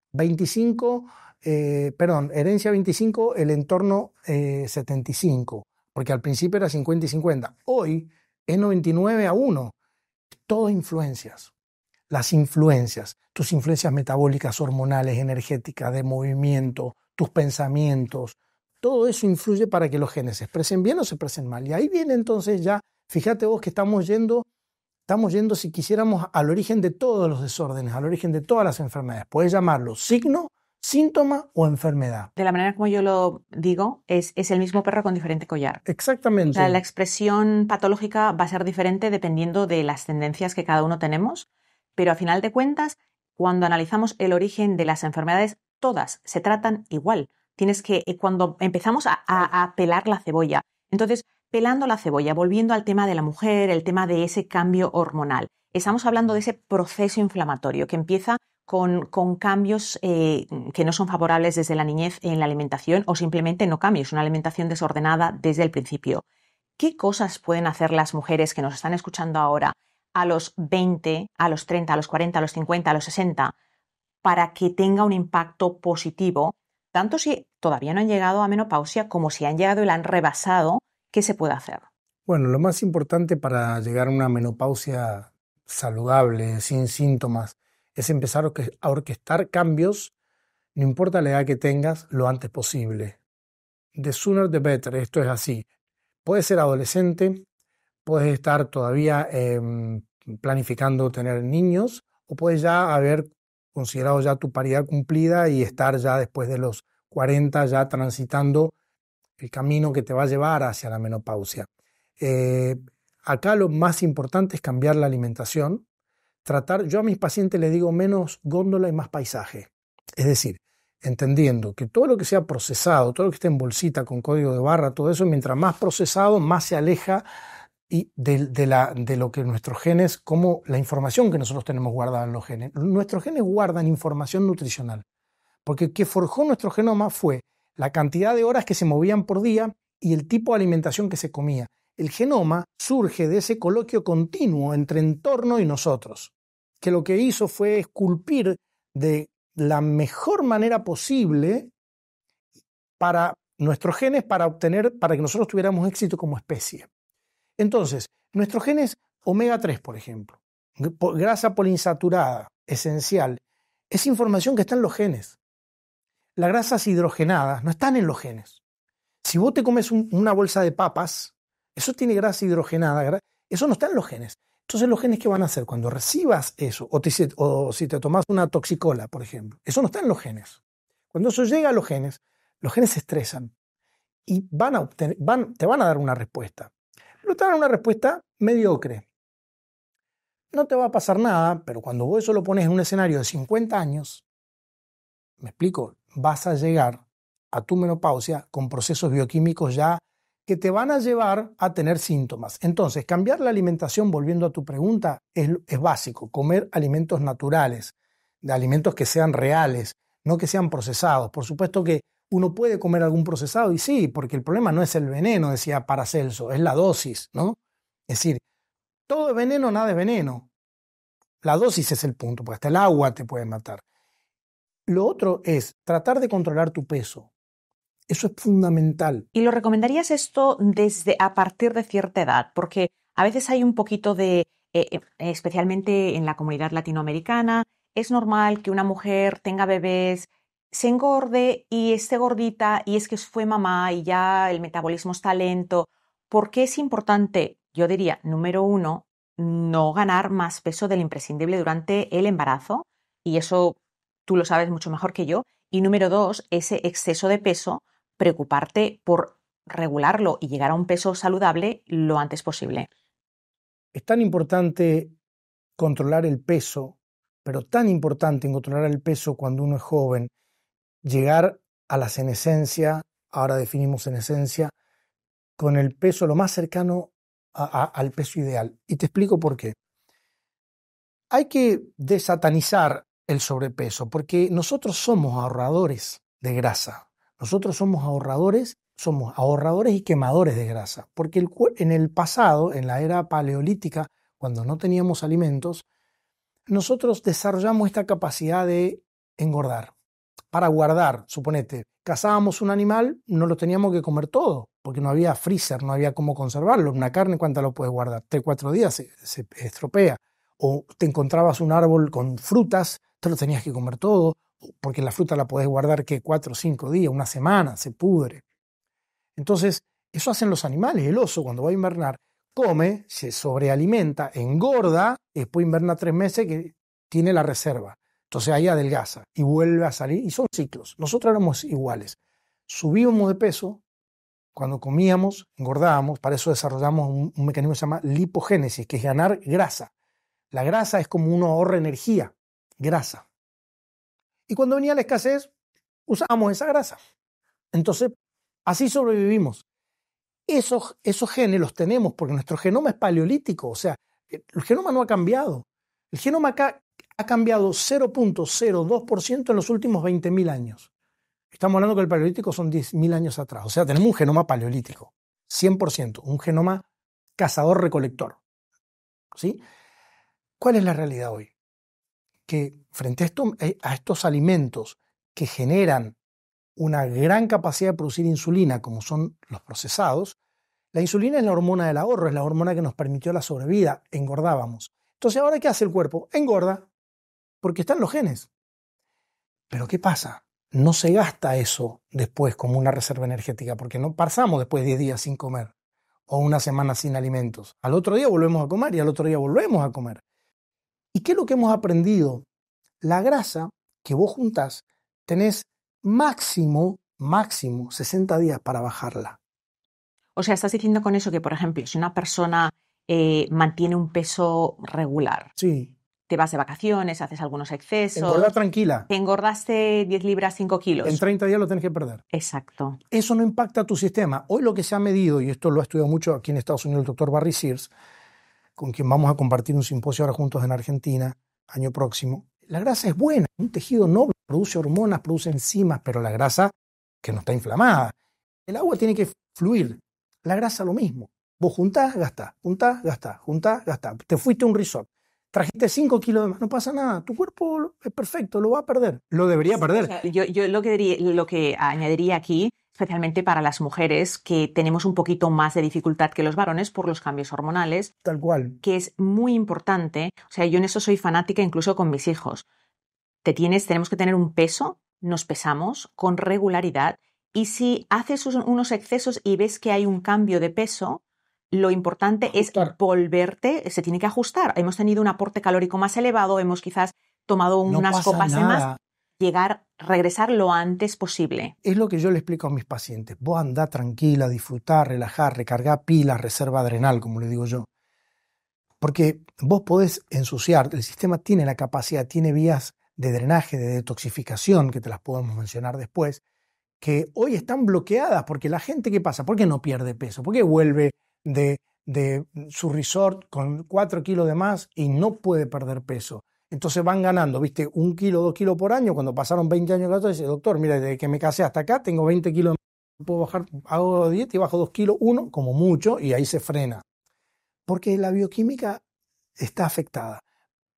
25, el entorno 75, porque al principio era 50 y 50. Hoy es 99-1. Todo influencias. Las influencias, tus influencias metabólicas, hormonales, energéticas, de movimiento, tus pensamientos, todo eso influye para que los genes se expresen bien o se expresen mal. Y ahí viene entonces ya, fíjate vos que estamos yendo, si quisiéramos, al origen de todos los desórdenes, al origen de todas las enfermedades. Puedes llamarlo signo, síntoma o enfermedad. De la manera como yo lo digo, es el mismo perro con diferente collar. Exactamente. O sea, la expresión patológica va a ser diferente dependiendo de las tendencias que cada uno tenemos, pero a final de cuentas, cuando analizamos el origen de las enfermedades, todas se tratan igual. Cuando empezamos a pelar la cebolla, entonces, pelando la cebolla, volviendo al tema de la mujer, el tema de ese cambio hormonal, estamos hablando de ese proceso inflamatorio que empieza con cambios que no son favorables desde la niñez en la alimentación, o simplemente no cambios, una alimentación desordenada desde el principio. ¿Qué cosas pueden hacer las mujeres que nos están escuchando ahora a los 20, a los 30, a los 40, a los 50, a los 60, para que tenga un impacto positivo, tanto si todavía no han llegado a menopausia como si han llegado y la han rebasado? ¿Qué se puede hacer? Bueno, lo más importante para llegar a una menopausia saludable, sin síntomas, es empezar a orquestar cambios, no importa la edad que tengas, lo antes posible. The sooner the better, esto es así. Puedes ser adolescente, puedes estar todavía planificando tener niños, o puedes ya haber considerado ya tu paridad cumplida y estar ya después de los 40 ya transitando el camino que te va a llevar hacia la menopausia. Acá lo más importante es cambiar la alimentación, yo a mis pacientes les digo menos góndola y más paisaje. Es decir, entendiendo que todo lo que sea procesado, todo lo que esté en bolsita con código de barra, todo eso, mientras más procesado, más se aleja de lo que nuestros genes, como la información que nosotros tenemos guardada en los genes. Nuestros genes guardan información nutricional, porque el que forjó nuestro genoma fue la cantidad de horas que se movían por día y el tipo de alimentación que se comía. El genoma surge de ese coloquio continuo entre entorno y nosotros, que lo que hizo fue esculpir de la mejor manera posible para nuestros genes para que nosotros tuviéramos éxito como especie. Entonces, nuestros genes omega 3, por ejemplo, grasa poliinsaturada, esencial, es información que está en los genes. Las grasas hidrogenadas no están en los genes. Si vos te comes una bolsa de papas, eso tiene grasa hidrogenada, eso no está en los genes. Entonces, ¿los genes qué van a hacer? Cuando recibas eso, o si te tomas una toxicola, por ejemplo, eso no está en los genes. Cuando eso llega a los genes se estresan y te van a dar una respuesta. Pero te dan una respuesta mediocre. No te va a pasar nada, pero cuando vos eso lo pones en un escenario de 50 años, me explico, vas a llegar a tu menopausia con procesos bioquímicos ya que te van a llevar a tener síntomas. Entonces, cambiar la alimentación, volviendo a tu pregunta, es básico. Comer alimentos naturales, de alimentos que sean reales, no que sean procesados. Por supuesto que uno puede comer algún procesado, y sí, porque el problema no es el veneno, decía Paracelso, es la dosis, ¿no? Es decir, todo es veneno, nada es veneno. La dosis es el punto, porque hasta el agua te puede matar. Lo otro es tratar de controlar tu peso. Eso es fundamental. ¿Y lo recomendarías esto a partir de cierta edad? Porque a veces hay un poquito de, especialmente en la comunidad latinoamericana, es normal que una mujer tenga bebés, se engorde y esté gordita y es que fue mamá y ya el metabolismo está lento. ¿Por qué es importante? Yo diría, número 1, no ganar más peso del imprescindible durante el embarazo, y eso tú lo sabes mucho mejor que yo. Y número 2, ese exceso de peso, preocuparte por regularlo y llegar a un peso saludable lo antes posible. Es tan importante controlar el peso, pero tan importante controlar el peso cuando uno es joven, llegar a la senescencia, ahora definimos senescencia, con el peso lo más cercano al peso ideal. Y te explico por qué. Hay que desatanizar el sobrepeso, porque nosotros somos ahorradores de grasa. Nosotros somos ahorradores y quemadores de grasa, porque en el pasado, en la era paleolítica, cuando no teníamos alimentos, nosotros desarrollamos esta capacidad de engordar. Para guardar, suponete, cazábamos un animal, no lo teníamos que comer todo, porque no había freezer, no había cómo conservarlo. Una carne, ¿cuánta lo puedes guardar? 3-4 días se estropea. O te encontrabas un árbol con frutas, te lo tenías que comer todo, porque la fruta la podés guardar que 4 o 5 días, una semana, se pudre. Entonces, eso hacen los animales. El oso, cuando va a invernar, come, se sobrealimenta, engorda, y después inverna 3 meses que tiene la reserva. Entonces ahí adelgaza y vuelve a salir, y son ciclos. Nosotros éramos iguales. Subíamos de peso, cuando comíamos, engordábamos, para eso desarrollamos un mecanismo que se llama lipogénesis, que es ganar grasa. La grasa es como uno ahorra energía, grasa. Y cuando venía la escasez, usábamos esa grasa. Entonces, así sobrevivimos. Esos genes los tenemos porque nuestro genoma es paleolítico, o sea, el genoma no ha cambiado. El genoma acá ha cambiado 0.02% en los últimos 20.000 años. Estamos hablando que el paleolítico son 10.000 años atrás, o sea, tenemos un genoma paleolítico. 100%, un genoma cazador-recolector, ¿sí? ¿Cuál es la realidad hoy? Que frente a estos alimentos que generan una gran capacidad de producir insulina, como son los procesados, la insulina es la hormona del ahorro, es la hormona que nos permitió la sobrevida, engordábamos. Entonces, ¿ahora qué hace el cuerpo? Engorda, porque están los genes. Pero ¿qué pasa? No se gasta eso después como una reserva energética, porque no pasamos después 10 días sin comer o una semana sin alimentos. Al otro día volvemos a comer y al otro día volvemos a comer. ¿Y qué es lo que hemos aprendido? La grasa que vos juntás, tenés máximo 60 días para bajarla. O sea, estás diciendo con eso que, por ejemplo, si una persona mantiene un peso regular, Sí. te vas de vacaciones, haces algunos excesos, Engordá tranquila. te engordaste 10 libras, 5 kilos. En 30 días lo tenés que perder. Exacto. Eso no impacta tu sistema. Hoy lo que se ha medido, y esto lo ha estudiado mucho aquí en Estados Unidos el doctor Barry Sears, con quien vamos a compartir un simposio ahora juntos en Argentina, año próximo. La grasa es buena, un tejido noble, produce hormonas, produce enzimas, pero la grasa que no está inflamada. El agua tiene que fluir. La grasa lo mismo. Vos juntás, gastás, juntás, gastás, juntás, gastás. Te fuiste a un resort. Trajiste 5 kilos de más, no pasa nada. Tu cuerpo es perfecto, lo va a perder. Lo debería perder. O sea, yo lo que añadiría aquí, especialmente para las mujeres que tenemos un poquito más de dificultad que los varones por los cambios hormonales. Tal cual. Que es muy importante. O sea, yo en eso soy fanática incluso con mis hijos. Tenemos que tener un peso, nos pesamos con regularidad y si haces unos excesos y ves que hay un cambio de peso, lo importante Ajustar. es volverte, se tiene que ajustar. Hemos tenido un aporte calórico más elevado, hemos quizás tomado unas copas de más, regresar lo antes posible. Es lo que yo le explico a mis pacientes. Vos andá tranquila, disfrutá, relajá, recargá pilas, reserva adrenal, como le digo yo. Porque vos podés ensuciar, el sistema tiene la capacidad, tiene vías de drenaje, de detoxificación, que te las podemos mencionar después, que hoy están bloqueadas porque la gente, ¿qué pasa? ¿Por qué no pierde peso? ¿Por qué vuelve de su resort con 4 kilos de más y no puede perder peso? Entonces van ganando, ¿viste? 1 kilo, 2 kilos por año. Cuando pasaron 20 años, dice, doctor, mira, desde que me casé hasta acá tengo 20 kilos, puedo bajar, hago dieta y bajo 2 kilos, 1 como mucho, y ahí se frena. Porque la bioquímica está afectada.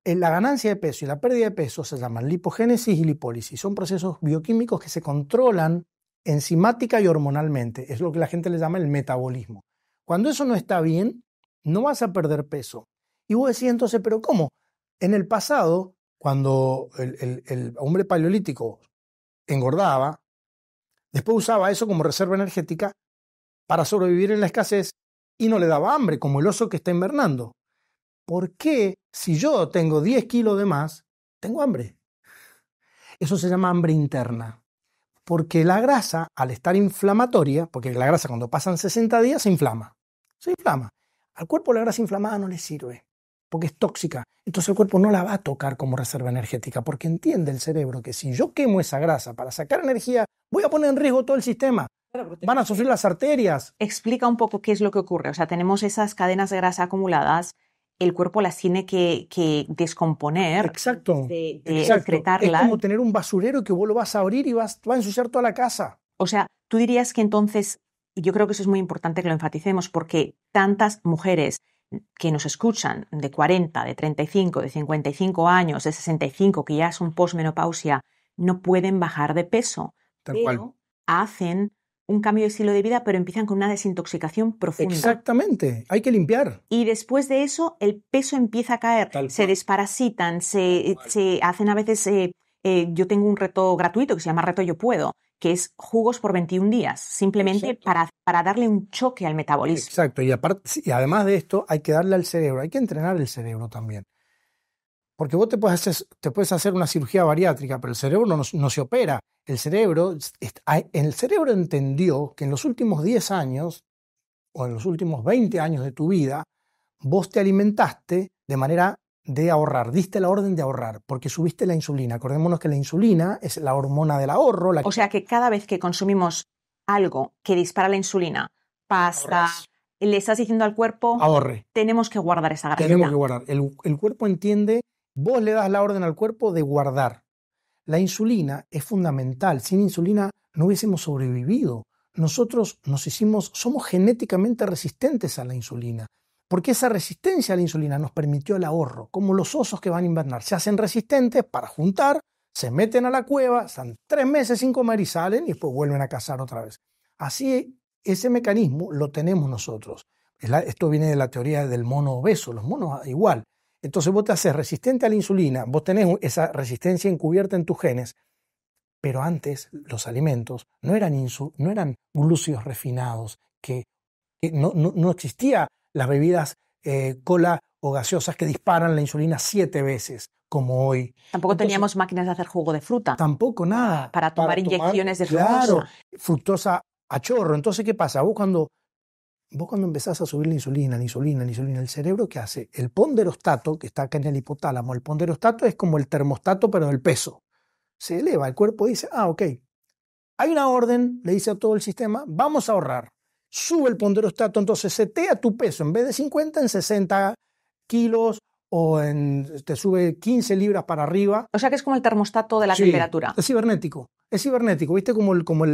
La ganancia de peso y la pérdida de peso se llaman lipogénesis y lipólisis. Son procesos bioquímicos que se controlan enzimática y hormonalmente. Es lo que la gente le llama el metabolismo. Cuando eso no está bien, no vas a perder peso. Y vos decís entonces, ¿pero cómo? En el pasado, cuando el hombre paleolítico engordaba, después usaba eso como reserva energética para sobrevivir en la escasez y no le daba hambre, como el oso que está invernando. ¿Por qué si yo tengo 10 kilos de más, tengo hambre? Eso se llama hambre interna. Porque la grasa, al estar inflamatoria, porque la grasa cuando pasan 60 días se inflama. Se inflama. Al cuerpo la grasa inflamada no le sirve, porque es tóxica. Entonces el cuerpo no la va a tocar como reserva energética, porque entiende el cerebro que si yo quemo esa grasa para sacar energía, voy a poner en riesgo todo el sistema. Van a sufrir las arterias. Explica un poco qué es lo que ocurre. O sea, tenemos esas cadenas de grasa acumuladas, el cuerpo las tiene que descomponer. Exacto. De Exacto. excretarlas. Es como tener un basurero que vos lo vas a abrir y va a ensuciar toda la casa. O sea, tú dirías que entonces, yo creo que eso es muy importante que lo enfaticemos, porque tantas mujeres que nos escuchan de 40, de 35, de 55 años, de 65, que ya son posmenopausia, no pueden bajar de peso. Tal cual. Hacen un cambio de estilo de vida, pero empiezan con una desintoxicación profunda. Exactamente, hay que limpiar. Y después de eso, el peso empieza a caer, se desparasitan, se hacen a veces... yo tengo un reto gratuito que se llama Reto Yo Puedo, que es jugos por 21 días, simplemente para darle un choque al metabolismo. Exacto, y además de esto hay que darle al cerebro, hay que entrenar el cerebro también. Porque vos te puedes hacer una cirugía bariátrica, pero el cerebro no se opera. El cerebro entendió que en los últimos 10 años o en los últimos 20 años de tu vida, vos te alimentaste de manera de ahorrar, diste la orden de ahorrar, porque subiste la insulina. Acordémonos que la insulina es la hormona del ahorro. O sea que cada vez que consumimos algo que dispara la insulina, pasta, le estás diciendo al cuerpo, ahorre. Tenemos que guardar esa grasita. Tenemos que guardar. El cuerpo entiende, vos le das la orden al cuerpo de guardar. La insulina es fundamental. Sin insulina no hubiésemos sobrevivido. nosotros somos genéticamente resistentes a la insulina, porque esa resistencia a la insulina nos permitió el ahorro, como los osos que van a invernar. Se hacen resistentes para juntar, se meten a la cueva, están 3 meses sin comer y salen y después vuelven a cazar otra vez. Así, ese mecanismo lo tenemos nosotros. Esto viene de la teoría del mono obeso, los monos igual. Entonces vos te haces resistente a la insulina, vos tenés esa resistencia encubierta en tus genes, pero antes los alimentos no eran glúcidos refinados, que no existía las bebidas cola o gaseosas que disparan la insulina 7 veces, como hoy. Tampoco teníamos máquinas de hacer jugo de fruta. Tampoco nada. Para tomar inyecciones de fructosa. Claro, fructosa a chorro. Entonces, ¿qué pasa? Vos cuando empezás a subir la insulina, el cerebro, ¿qué hace? El ponderostato, que está acá en el hipotálamo, el ponderostato es como el termostato, pero del peso. Se eleva, el cuerpo dice, ok, hay una orden, le dice a todo el sistema, vamos a ahorrar. Sube el ponderostato, entonces setea tu peso, en vez de 50 en 60 kilos o te sube 15 libras para arriba. O sea que es como el termostato de la temperatura. Es cibernético, ¿viste? Como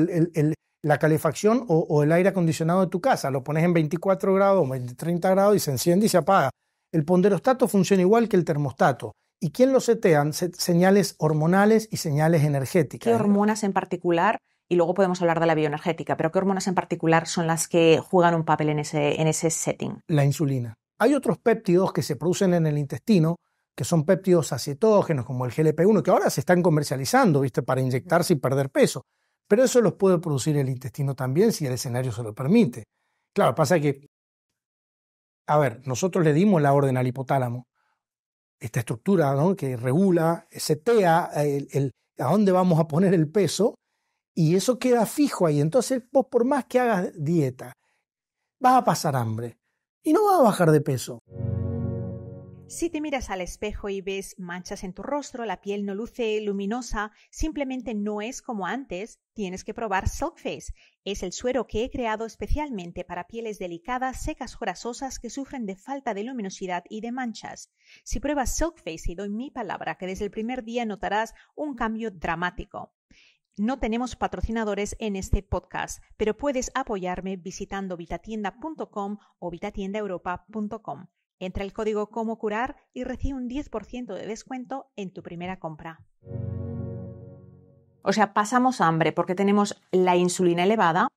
la calefacción o el aire acondicionado de tu casa. Lo pones en 24 grados, 30 grados y se enciende y se apaga. El ponderostato funciona igual que el termostato. ¿Y quién lo setean? Señales hormonales y señales energéticas. ¿Qué hormonas en particular? Y luego podemos hablar de la bioenergética, pero ¿qué hormonas en particular son las que juegan un papel en ese setting? La insulina. Hay otros péptidos que se producen en el intestino, que son péptidos acetógenos, como el GLP-1, que ahora se están comercializando, ¿viste? Para inyectarse y perder peso. Pero eso los puede producir el intestino también si el escenario se lo permite. Claro, pasa que, nosotros le dimos la orden al hipotálamo, esta estructura, ¿no?, que regula, setea a dónde vamos a poner el peso, y eso queda fijo ahí. Entonces vos, por más que hagas dieta, vas a pasar hambre y no vas a bajar de peso. Si te miras al espejo y ves manchas en tu rostro, la piel no luce luminosa, simplemente no es como antes, tienes que probar Silk Face. Es el suero que he creado especialmente para pieles delicadas, secas o grasosas que sufren de falta de luminosidad y de manchas. Si pruebas Silk Face, y doy mi palabra que desde el primer día notarás un cambio dramático. No tenemos patrocinadores en este podcast, pero puedes apoyarme visitando vitatienda.com o vitatiendaeuropa.com. Entra el código Cómo Curar y recibe un 10% de descuento en tu primera compra. O sea, pasamos hambre porque tenemos la insulina elevada.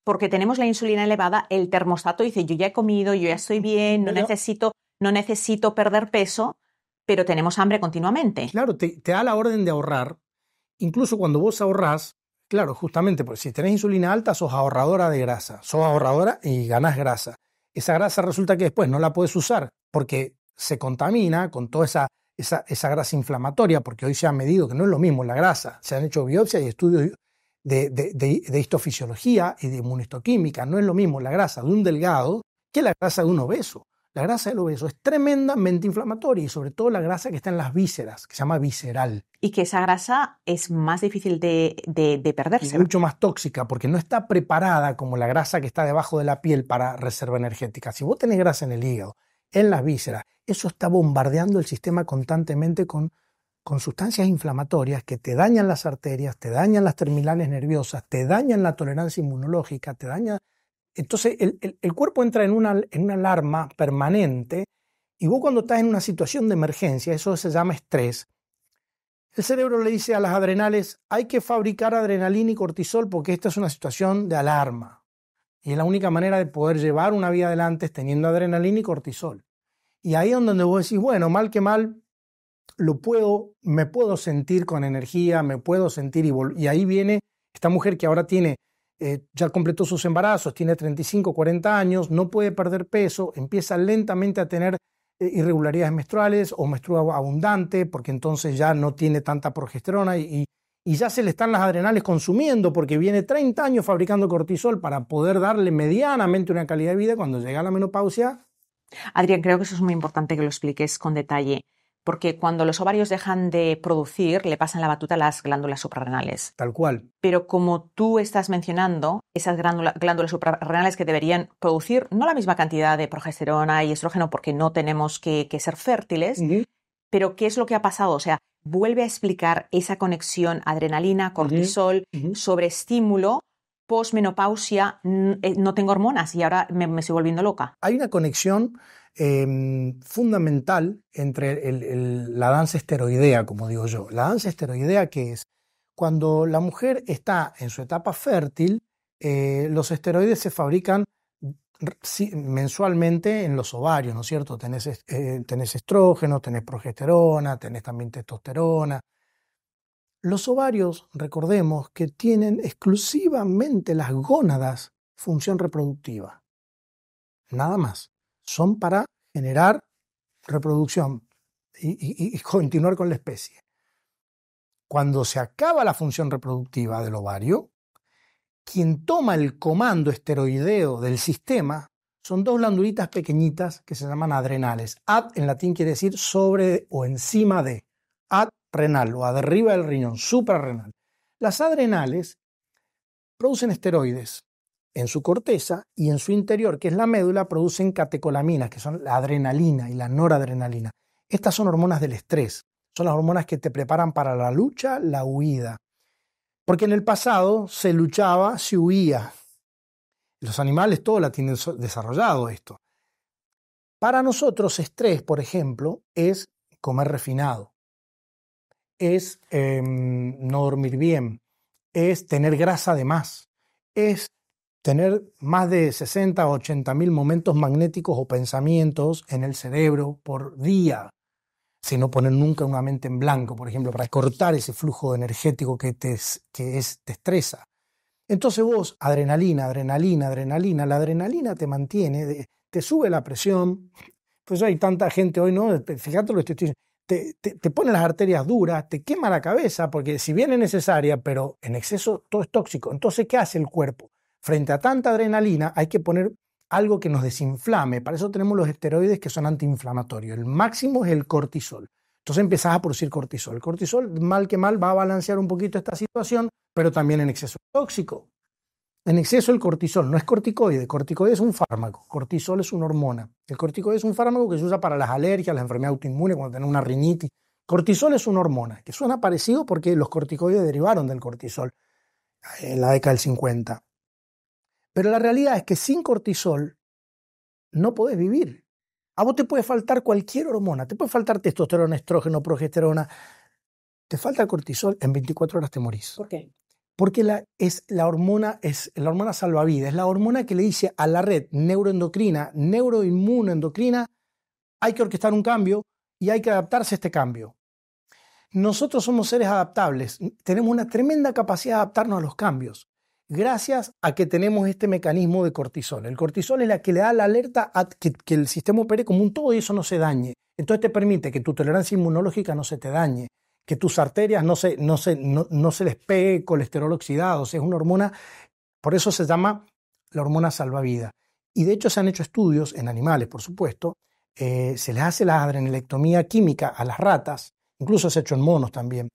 Porque tenemos la insulina elevada, el termostato dice, yo ya he comido, yo ya estoy bien, no necesito perder peso, pero tenemos hambre continuamente. Claro, te da la orden de ahorrar. Incluso cuando vos ahorrás, claro, justamente, porque si tenés insulina alta, sos ahorradora de grasa. Sos ahorradora y ganás grasa. Esa grasa resulta que después no la puedes usar porque se contamina con toda esa grasa inflamatoria, porque hoy se ha medido que no es lo mismo la grasa. Se han hecho biopsias y estudios de histofisiología y de inmunistoquímica. No es lo mismo la grasa de un delgado que la grasa de un obeso. La grasa del obeso es tremendamente inflamatoria y sobre todo la grasa que está en las vísceras, que se llama visceral. Y que esa grasa es más difícil de perderse. Y mucho más tóxica porque no está preparada como la grasa que está debajo de la piel para reserva energética. Si vos tenés grasa en el hígado, en las vísceras, eso está bombardeando el sistema constantemente con sustancias inflamatorias que te dañan las arterias, te dañan las terminales nerviosas, te dañan la tolerancia inmunológica, te dañan... Entonces el cuerpo entra en una alarma permanente y vos cuando estás en una situación de emergencia, eso se llama estrés, el cerebro le dice a las adrenales, hay que fabricar adrenalina y cortisol porque esta es una situación de alarma. Y es la única manera de poder llevar una vida adelante es teniendo adrenalina y cortisol. Y ahí es donde vos decís, bueno, mal que mal, me puedo sentir con energía, me puedo sentir y ahí viene esta mujer que ahora ya completó sus embarazos, tiene 35, 40 años, no puede perder peso, empieza lentamente a tener irregularidades menstruales o menstrua abundante, porque entonces ya no tiene tanta progesterona y ya se le están las adrenales consumiendo porque viene 30 años fabricando cortisol para poder darle medianamente una calidad de vida. Cuando llega la menopausia... Adrián, creo que eso es muy importante que lo expliques con detalle. Porque cuando los ovarios dejan de producir, le pasan la batuta a las glándulas suprarrenales. Tal cual. Pero como tú estás mencionando, esas glándulas suprarrenales que deberían producir no la misma cantidad de progesterona y estrógeno porque no tenemos que ser fértiles, pero ¿qué es lo que ha pasado? O sea, vuelve a explicar esa conexión adrenalina, cortisol, sobreestímulo, posmenopausia no tengo hormonas y ahora me estoy volviendo loca? Hay una conexión fundamental entre la danza esteroidea, como digo yo. La danza esteroidea, ¿qué es? Cuando la mujer está en su etapa fértil, los esteroides se fabrican mensualmente en los ovarios, ¿no es cierto? Tenés estrógeno, tenés progesterona, tenés también testosterona. Los ovarios, recordemos que tienen exclusivamente las gónadas función reproductiva. Nada más. Son para generar reproducción y continuar con la especie. Cuando se acaba la función reproductiva del ovario, quien toma el comando esteroideo del sistema son dos glandulitas pequeñitas que se llaman adrenales. Ad en latín quiere decir sobre o encima de. Adrenal o arriba del riñón, suprarrenal. Las adrenales producen esteroides en su corteza y en su interior, que es la médula, producen catecolaminas, que son la adrenalina y la noradrenalina. Estas son hormonas del estrés, son las hormonas que te preparan para la lucha, la huida. Porque en el pasado se luchaba, se huía. Los animales todos la tienen desarrollado esto. Para nosotros estrés, por ejemplo, es comer refinado, es no dormir bien, es tener grasa de más, es tener más de 60 o 80 mil momentos magnéticos o pensamientos en el cerebro por día, sino poner nunca una mente en blanco, por ejemplo, para cortar ese flujo energético que te estresa. Entonces vos, adrenalina, la adrenalina te mantiene, te sube la presión. Pues hay tanta gente hoy, ¿no? Fíjate lo que te estoy diciendo. Te pone las arterias duras, te quema la cabeza, porque si bien es necesaria, pero en exceso todo es tóxico. Entonces, ¿qué hace el cuerpo? Frente a tanta adrenalina hay que poner algo que nos desinflame. Para eso tenemos los esteroides que son antiinflamatorios. El máximo es el cortisol. Entonces empezás a producir cortisol. El cortisol, mal que mal, va a balancear un poquito esta situación, pero también en exceso es tóxico. En exceso el cortisol no es corticoide. Corticoide es un fármaco. Cortisol es una hormona. El corticoide es un fármaco que se usa para las alergias, las enfermedades autoinmunes, cuando tenés una rinitis. Cortisol es una hormona, que suena parecido porque los corticoides derivaron del cortisol en la década del 50. Pero la realidad es que sin cortisol no podés vivir. A vos te puede faltar cualquier hormona, te puede faltar testosterona, estrógeno, progesterona. Te falta el cortisol, en 24 horas te morís. ¿Por qué? Porque la hormona salvavidas, es la hormona que le dice a la red neuroendocrina, neuroinmunoendocrina, hay que orquestar un cambio y hay que adaptarse a este cambio. Nosotros somos seres adaptables, tenemos una tremenda capacidad de adaptarnos a los cambios, gracias a que tenemos este mecanismo de cortisol. El cortisol es la que le da la alerta a que el sistema opere como un todo y eso no se dañe. Entonces te permite que tu tolerancia inmunológica no se te dañe, que tus arterias no se les pegue colesterol oxidado. O sea, es una hormona, por eso se llama la hormona salvavidas. Y de hecho se han hecho estudios en animales, por supuesto. Se les hace la adrenalectomía química a las ratas, incluso se ha hecho en monos también.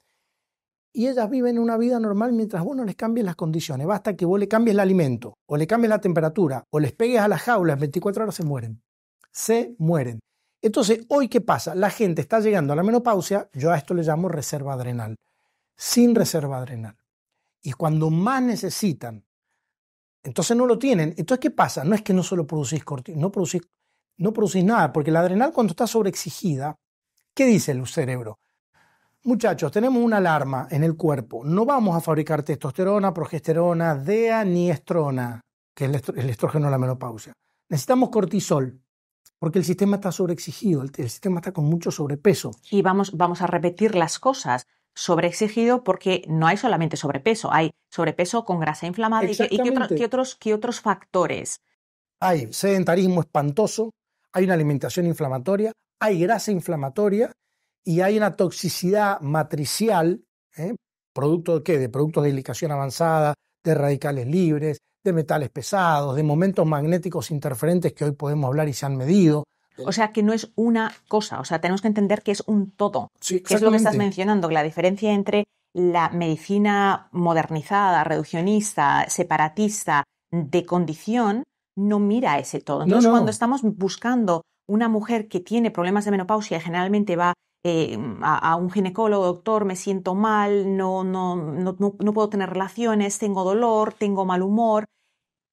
Y ellas viven una vida normal mientras vos no les cambies las condiciones. Basta que vos le cambies el alimento, o le cambies la temperatura, o les pegues a las jaulas, en 24 horas se mueren. Se mueren. Entonces, hoy, ¿qué pasa? La gente está llegando a la menopausia, yo a esto le llamo reserva adrenal, sin reserva adrenal. Y cuando más necesitan, entonces no lo tienen. Entonces, ¿qué pasa? No es que no solo producís cortisol, no producís nada, porque la adrenal cuando está sobreexigida, ¿qué dice el cerebro? Muchachos, tenemos una alarma en el cuerpo, no vamos a fabricar testosterona, progesterona, DEA ni estrona, que es el estrógeno de la menopausia. Necesitamos cortisol. Porque el sistema está sobreexigido, el sistema está con mucho sobrepeso. Y vamos a repetir las cosas. Sobreexigido porque no hay solamente sobrepeso, hay sobrepeso con grasa inflamada. ¿Y qué otros factores? Hay sedentarismo espantoso, hay una alimentación inflamatoria, hay grasa inflamatoria y hay una toxicidad matricial, ¿producto de qué? De productos de glicación avanzada, de radicales libres, de metales pesados, de momentos magnéticos interferentes que hoy podemos hablar y se han medido. O sea, que no es una cosa, o sea, tenemos que entender que es un todo. Sí, que es lo que estás mencionando, que la diferencia entre la medicina modernizada, reduccionista, separatista, de condición, no mira ese todo. Entonces, cuando estamos buscando una mujer que tiene problemas de menopausia, generalmente va a un ginecólogo, doctor, me siento mal, no puedo tener relaciones, tengo dolor, tengo mal humor,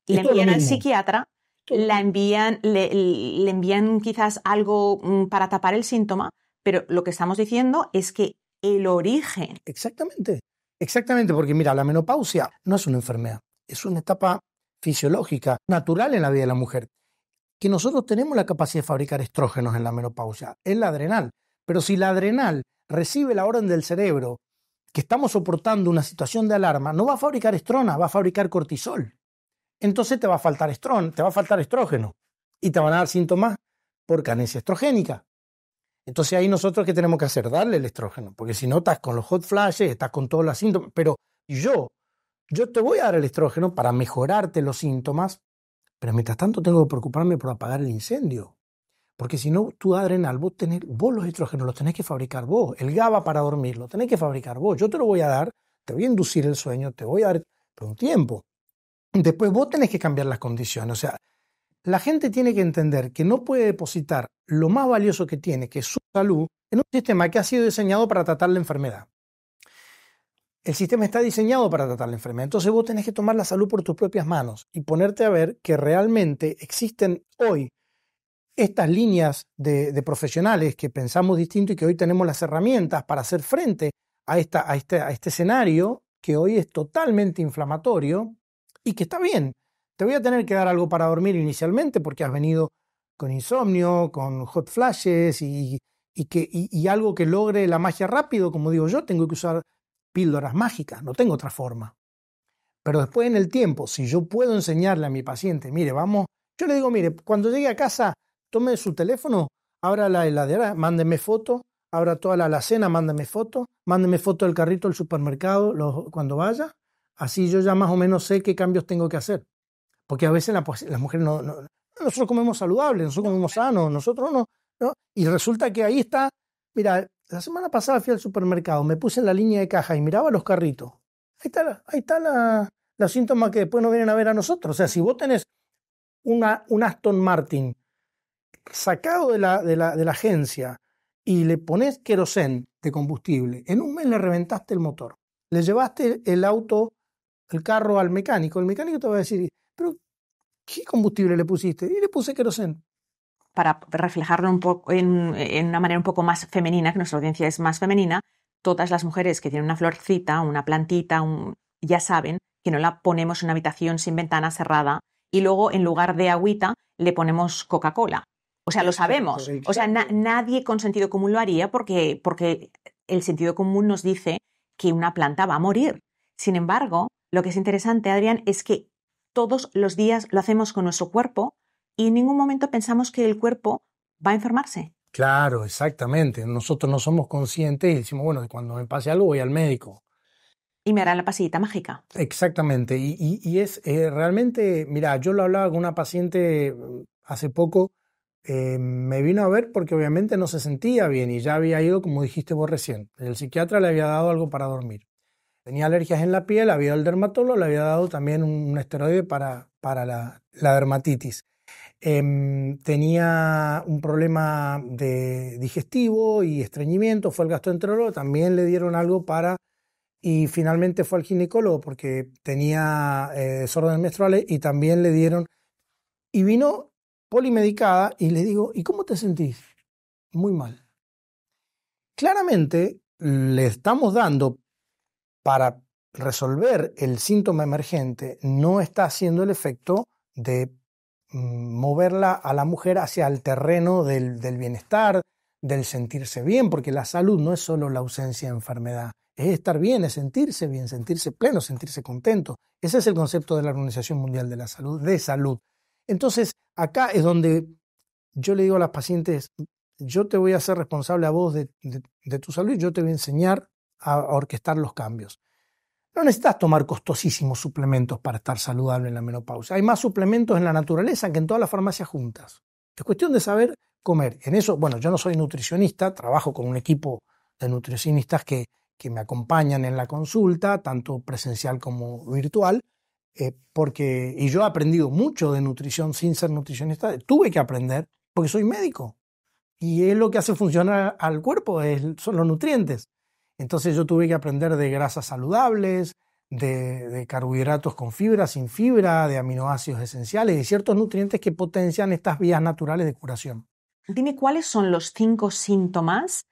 le envían al psiquiatra, le envían quizás algo para tapar el síntoma, pero lo que estamos diciendo es que el origen... Exactamente, porque mira, la menopausia no es una enfermedad, es una etapa fisiológica, natural en la vida de la mujer. Que nosotros tenemos la capacidad de fabricar estrógenos en la menopausia, es la adrenal. Pero si la adrenal recibe la orden del cerebro que estamos soportando una situación de alarma, no va a fabricar estrona, va a fabricar cortisol. Entonces te va a faltar estrógeno y te van a dar síntomas por carencia estrogénica. Entonces ahí nosotros ¿qué tenemos que hacer? Darle el estrógeno, porque si no estás con los hot flashes, estás con todos los síntomas, pero yo te voy a dar el estrógeno para mejorarte los síntomas, pero mientras tanto tengo que preocuparme por apagar el incendio. Porque si no, tu adrenal, vos los estrógenos los tenés que fabricar vos. El GABA para dormir lo tenés que fabricar vos. Yo te lo voy a dar, te voy a inducir el sueño, te voy a dar por un tiempo. Después vos tenés que cambiar las condiciones. O sea, la gente tiene que entender que no puede depositar lo más valioso que tiene, que es su salud, en un sistema que ha sido diseñado para tratar la enfermedad. El sistema está diseñado para tratar la enfermedad. Entonces vos tenés que tomar la salud por tus propias manos y ponerte a ver que realmente existen hoy estas líneas de profesionales que pensamos distinto y que hoy tenemos las herramientas para hacer frente a este escenario que hoy es totalmente inflamatorio y que está bien. Te voy a tener que dar algo para dormir inicialmente porque has venido con insomnio, con hot flashes y algo que logre la magia rápido, como digo yo, tengo que usar píldoras mágicas, no tengo otra forma. Pero después en el tiempo, si yo puedo enseñarle a mi paciente, mire, vamos, yo le digo, mire, cuando llegue a casa, tome su teléfono, abra la heladera, mándeme foto, abra toda la alacena, mándeme foto del carrito del supermercado cuando vaya, así yo ya más o menos sé qué cambios tengo que hacer. Porque a veces las mujeres nosotros comemos saludable, nosotros comemos sano, nosotros no. Y resulta que ahí está, mira, la semana pasada fui al supermercado, me puse en la línea de caja y miraba los carritos. Ahí está los síntomas que después nos vienen a ver a nosotros. O sea, si vos tenés un Aston Martin sacado de la agencia y le ponés querosén de combustible, en un mes le reventaste el motor. Le llevaste el carro al mecánico. El mecánico te va a decir, pero ¿qué combustible le pusiste? Y le puse querosén. Para reflejarlo un poco en una manera un poco más femenina, que nuestra audiencia es más femenina, todas las mujeres que tienen una florcita, una plantita, ya saben que no la ponemos en una habitación sin ventana cerrada y luego en lugar de agüita le ponemos Coca-Cola. O sea, lo sabemos. O sea, nadie con sentido común lo haría porque el sentido común nos dice que una planta va a morir. Sin embargo, lo que es interesante, Adrián, es que todos los días lo hacemos con nuestro cuerpo y en ningún momento pensamos que el cuerpo va a enfermarse. Claro, exactamente. Nosotros no somos conscientes y decimos, bueno, cuando me pase algo voy al médico. Y me harán la pastillita mágica. Exactamente. Y es realmente, mira, yo lo hablaba con una paciente hace poco, me vino a ver porque obviamente no se sentía bien y ya había ido, como dijiste vos recién. El psiquiatra le había dado algo para dormir. Tenía alergias en la piel, había ido al dermatólogo, le había dado también un esteroide para la dermatitis. Tenía un problema digestivo y estreñimiento, fue al gastroenterólogo, también le dieron algo y finalmente fue al ginecólogo porque tenía desórdenes menstruales y también le dieron, y vino polimedicada y le digo, ¿y cómo te sentís? Muy mal. Claramente le estamos dando para resolver el síntoma emergente, no está haciendo el efecto de moverla a la mujer hacia el terreno del bienestar, del sentirse bien, porque la salud no es solo la ausencia de enfermedad, es estar bien, es sentirse bien, sentirse pleno, sentirse contento. Ese es el concepto de la Organización Mundial de la Salud, de salud. Entonces, acá es donde yo le digo a las pacientes, yo te voy a hacer responsable a vos de tu salud y yo te voy a enseñar a orquestar los cambios. No necesitas tomar costosísimos suplementos para estar saludable en la menopausia. Hay más suplementos en la naturaleza que en todas las farmacias juntas. Es cuestión de saber comer. En eso, bueno, yo no soy nutricionista, trabajo con un equipo de nutricionistas que me acompañan en la consulta, tanto presencial como virtual, y yo he aprendido mucho de nutrición sin ser nutricionista. Tuve que aprender porque soy médico. Y es lo que hace funcionar al cuerpo, son los nutrientes. Entonces yo tuve que aprender de grasas saludables, de carbohidratos con fibra, sin fibra, de aminoácidos esenciales y ciertos nutrientes que potencian estas vías naturales de curación. Dime, ¿cuáles son los 5 síntomas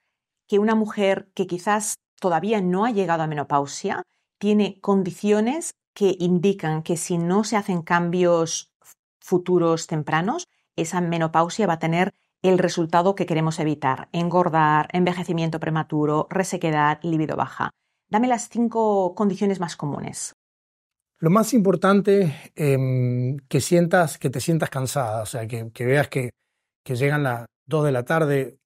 que una mujer que quizás todavía no ha llegado a menopausia tiene condiciones que indican que si no se hacen cambios futuros tempranos, esa menopausia va a tener el resultado que queremos evitar: engordar, envejecimiento prematuro, resequedad, libido baja? Dame las 5 condiciones más comunes. Lo más importante, que te sientas cansada, o sea, que veas que llegan las 2 de la tarde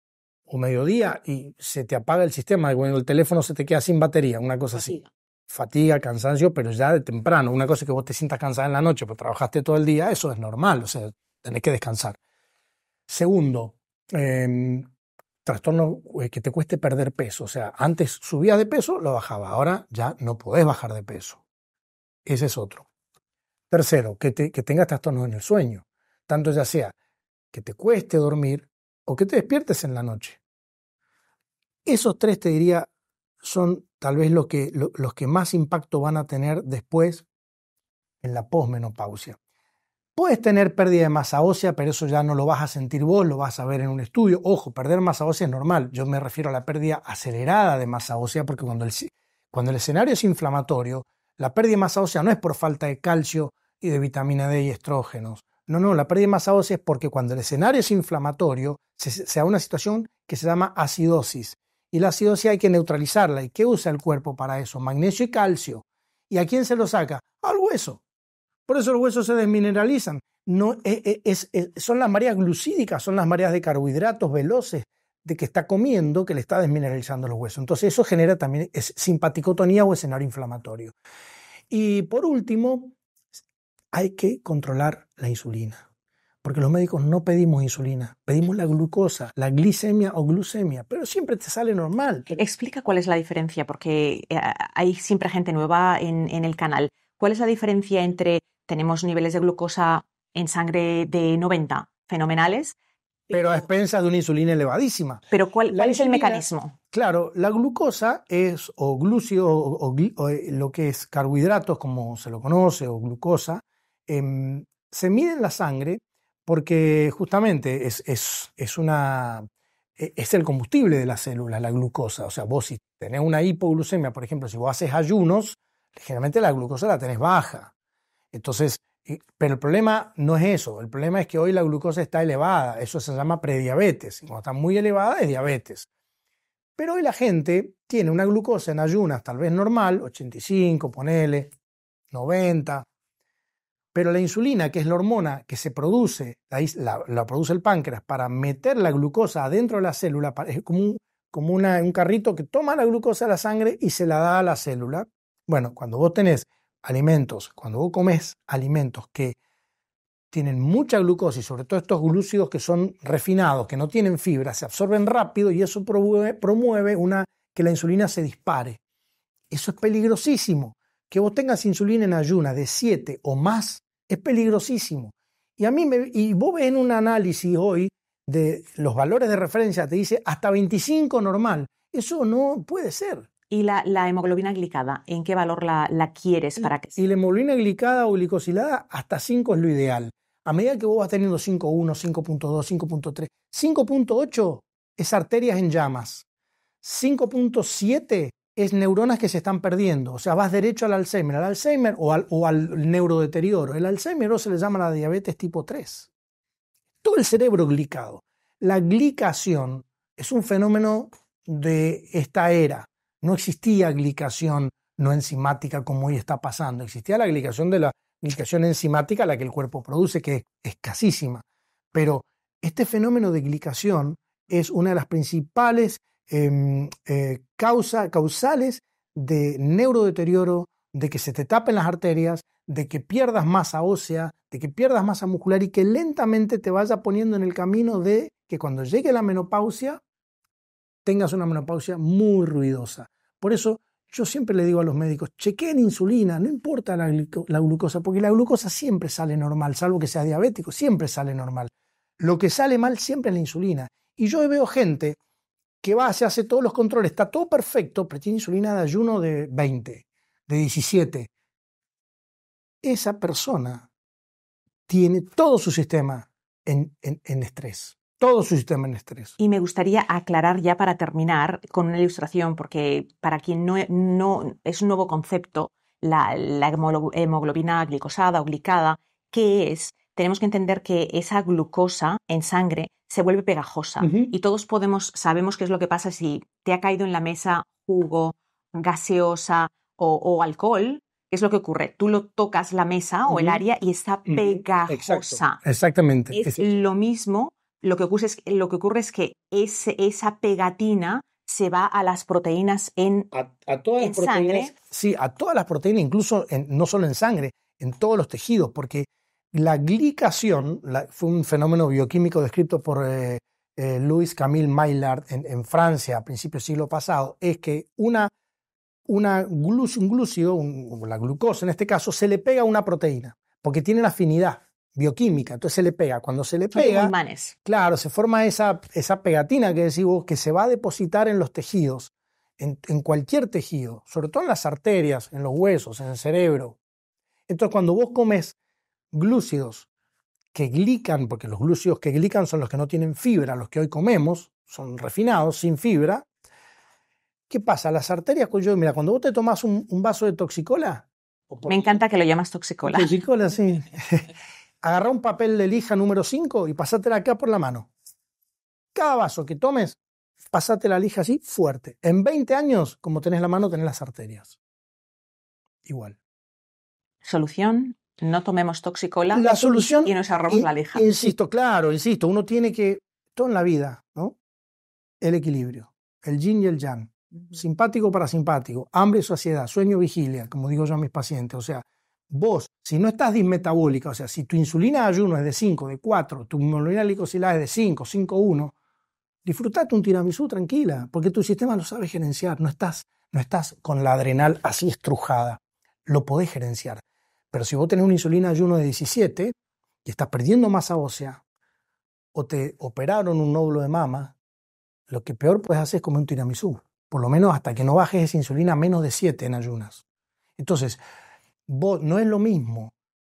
o mediodía y se te apaga el sistema, cuando el teléfono se te queda sin batería, una cosa así. Fatiga, cansancio, pero ya de temprano. Una cosa es que vos te sientas cansada en la noche, porque trabajaste todo el día, eso es normal, o sea, tenés que descansar. Segundo, trastorno que te cueste perder peso. O sea, antes subías de peso, lo bajaba. Ahora ya no podés bajar de peso. Ese es otro. Tercero, que tengas trastornos en el sueño. Tanto ya sea que te cueste dormir o que te despiertes en la noche. Esos 3, te diría, son tal vez los que más impacto van a tener después en la posmenopausia. Puedes tener pérdida de masa ósea, pero eso ya no lo vas a sentir vos, lo vas a ver en un estudio. Ojo, perder masa ósea es normal. Yo me refiero a la pérdida acelerada de masa ósea, porque cuando el escenario es inflamatorio, la pérdida de masa ósea no es por falta de calcio y de vitamina D y estrógenos. No, la pérdida de masa ósea es porque cuando el escenario es inflamatorio, se da una situación que se llama acidosis. Y la acidosis hay que neutralizarla. ¿Y qué usa el cuerpo para eso? Magnesio y calcio. ¿Y a quién se lo saca? Al hueso. Por eso los huesos se desmineralizan. No, son las mareas glucídicas, son las mareas de carbohidratos veloces de que está comiendo que le está desmineralizando los huesos. Entonces eso genera también simpaticotonía o escenario inflamatorio. Y por último, hay que controlar la insulina. Porque los médicos no pedimos insulina, pedimos la glucosa, la glicemia o glucemia, pero siempre te sale normal. Explica cuál es la diferencia, porque hay siempre gente nueva en el canal. ¿Cuál es la diferencia entre tenemos niveles de glucosa en sangre de 90, fenomenales, pero a expensas de una insulina elevadísima? Pero ¿cuál es el mecanismo? Claro, la glucosa es o glúcido o lo que es carbohidratos, como se lo conoce, o glucosa, se mide en la sangre porque justamente es el combustible de las células, la glucosa. O sea, vos si tenés una hipoglucemia, por ejemplo, si vos haces ayunos, generalmente la glucosa la tenés baja. Entonces, pero el problema no es eso, el problema es que hoy la glucosa está elevada, eso se llama prediabetes, y cuando está muy elevada es diabetes. Pero hoy la gente tiene una glucosa en ayunas tal vez normal, 85, ponele, 90, pero la insulina, que es la hormona que se produce, la produce el páncreas para meter la glucosa adentro de la célula, es como un carrito que toma la glucosa de la sangre y se la da a la célula. Bueno, cuando vos comes alimentos que tienen mucha glucosa y sobre todo estos glúcidos que son refinados, que no tienen fibra, se absorben rápido y eso promueve que la insulina se dispare. Eso es peligrosísimo. Que vos tengas insulina en ayuna de 7 o más es peligrosísimo. Y vos ves en un análisis hoy de los valores de referencia, te dice hasta 25 normal. Eso no puede ser. ¿Y la hemoglobina glicada, en qué valor la quieres para que sea? Y la hemoglobina glicada o glicosilada hasta 5 es lo ideal. A medida que vos vas teniendo 5.1, 5.2, 5.3, 5.8 es arterias en llamas. 5.7 es neuronas que se están perdiendo. O sea, vas derecho al Alzheimer o al neurodeterioro. El Alzheimer se le llama la diabetes tipo 3. Todo el cerebro glicado. La glicación es un fenómeno de esta era. No existía glicación no enzimática como hoy está pasando. Existía la glicación de la glicación enzimática, la que el cuerpo produce, que es escasísima. Pero este fenómeno de glicación es una de las principales causales de neurodeterioro, de que se te tapen las arterias, de que pierdas masa ósea, de que pierdas masa muscular y que lentamente te vaya poniendo en el camino de que cuando llegue la menopausia tengas una menopausia muy ruidosa. Por eso yo siempre le digo a los médicos, chequeen insulina, no importa la glucosa, porque la glucosa siempre sale normal, salvo que sea diabético, siempre sale normal. Lo que sale mal siempre es la insulina. Y yo veo gente que va, se hace todos los controles, está todo perfecto, pero tiene insulina de ayuno de 20, de 17. Esa persona tiene todo su sistema en estrés. Todo su sistema en estrés. Y me gustaría aclarar ya para terminar con una ilustración, porque para quien no es un nuevo concepto, la hemoglobina glicosada o glicada, ¿qué es? Tenemos que entender que esa glucosa en sangre se vuelve pegajosa. Y todos sabemos qué es lo que pasa si te ha caído en la mesa jugo, gaseosa o alcohol. ¿Qué es lo que ocurre? Tú lo tocas la mesa o el área y está pegajosa. Exacto. Exactamente. Es lo mismo. Lo que ocurre es que esa pegatina se va a las proteínas a todas las proteínas, sangre. Sí, a todas las proteínas, incluso no solo en sangre, en todos los tejidos, porque la glicación fue un fenómeno bioquímico descrito por Louis Camille Maillard en Francia a principios del siglo pasado. Es que un glúcido, la glucosa en este caso, se le pega a una proteína, porque tiene la afinidad bioquímica, entonces se le pega. Cuando se le pega, claro, se forma esa pegatina que decís vos, que se va a depositar en los tejidos, en cualquier tejido, sobre todo en las arterias, en los huesos, en el cerebro. Entonces cuando vos comes glúcidos que glican, porque los glúcidos que glican son los que no tienen fibra, los que hoy comemos, son refinados, sin fibra, ¿qué pasa? Las arterias, mira, cuando vos te tomás un vaso de toxicola... Me encanta que lo llamas toxicola. Toxicola, sí. Agarrá un papel de lija número 5 y pasátela acá por la mano. Cada vaso que tomes, pasate la lija así fuerte. En 20 años, como tenés la mano, tenés las arterias. Igual. Solución, no tomemos toxicola. La solución, y nos ahorramos la lija. Insisto, uno tiene que, todo en la vida, ¿no? El equilibrio, el yin y el yang. Simpático, parasimpático, hambre y saciedad, sueño, vigilia, como digo yo a mis pacientes. O sea, vos, si no estás dismetabólica, o sea, si tu insulina de ayuno es de 5, de 4, tu hemoglobina glicosilada es de 5, 5,1, disfrutate un tiramisú tranquila, porque tu sistema lo sabe gerenciar, no estás con la adrenal así estrujada, lo podés gerenciar. Pero si vos tenés una insulina de ayuno de 17 y estás perdiendo masa ósea, o te operaron un nódulo de mama, lo que peor puedes hacer es comer un tiramisú, por lo menos hasta que no bajes esa insulina a menos de 7 en ayunas. Entonces, vos, no es lo mismo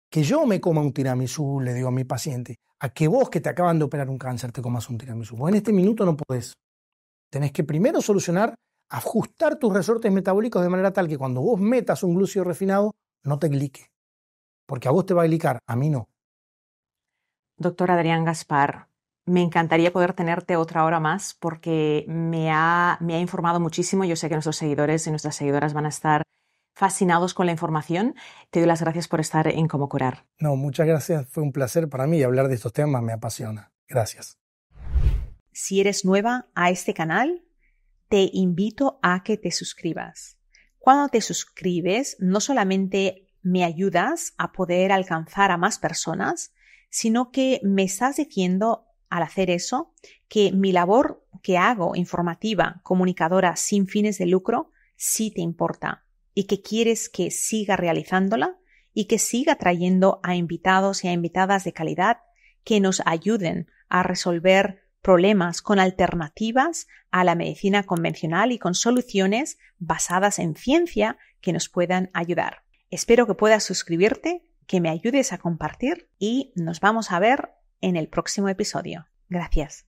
que yo me coma un tiramisú, le digo a mi paciente, a que vos que te acaban de operar un cáncer te comas un tiramisú. Vos en este minuto no podés. Tenés que primero solucionar, ajustar tus resortes metabólicos de manera tal que cuando vos metas un glúcido refinado, no te glique. Porque a vos te va a glicar, a mí no. Doctor Adrián Gaspar, me encantaría poder tenerte otra hora más porque me ha informado muchísimo. Yo sé que nuestros seguidores y nuestras seguidoras van a estar fascinados con la información. Te doy las gracias por estar en Cómo Curar. No, muchas gracias. Fue un placer para mí y hablar de estos temas me apasiona. Gracias. Si eres nueva a este canal, te invito a que te suscribas. Cuando te suscribes, no solamente me ayudas a poder alcanzar a más personas, sino que me estás diciendo al hacer eso que mi labor que hago informativa, comunicadora sin fines de lucro, sí te importa y que quieres que siga realizándola y que siga trayendo a invitados y a invitadas de calidad que nos ayuden a resolver problemas con alternativas a la medicina convencional y con soluciones basadas en ciencia que nos puedan ayudar. Espero que puedas suscribirte, que me ayudes a compartir y nos vamos a ver en el próximo episodio. Gracias.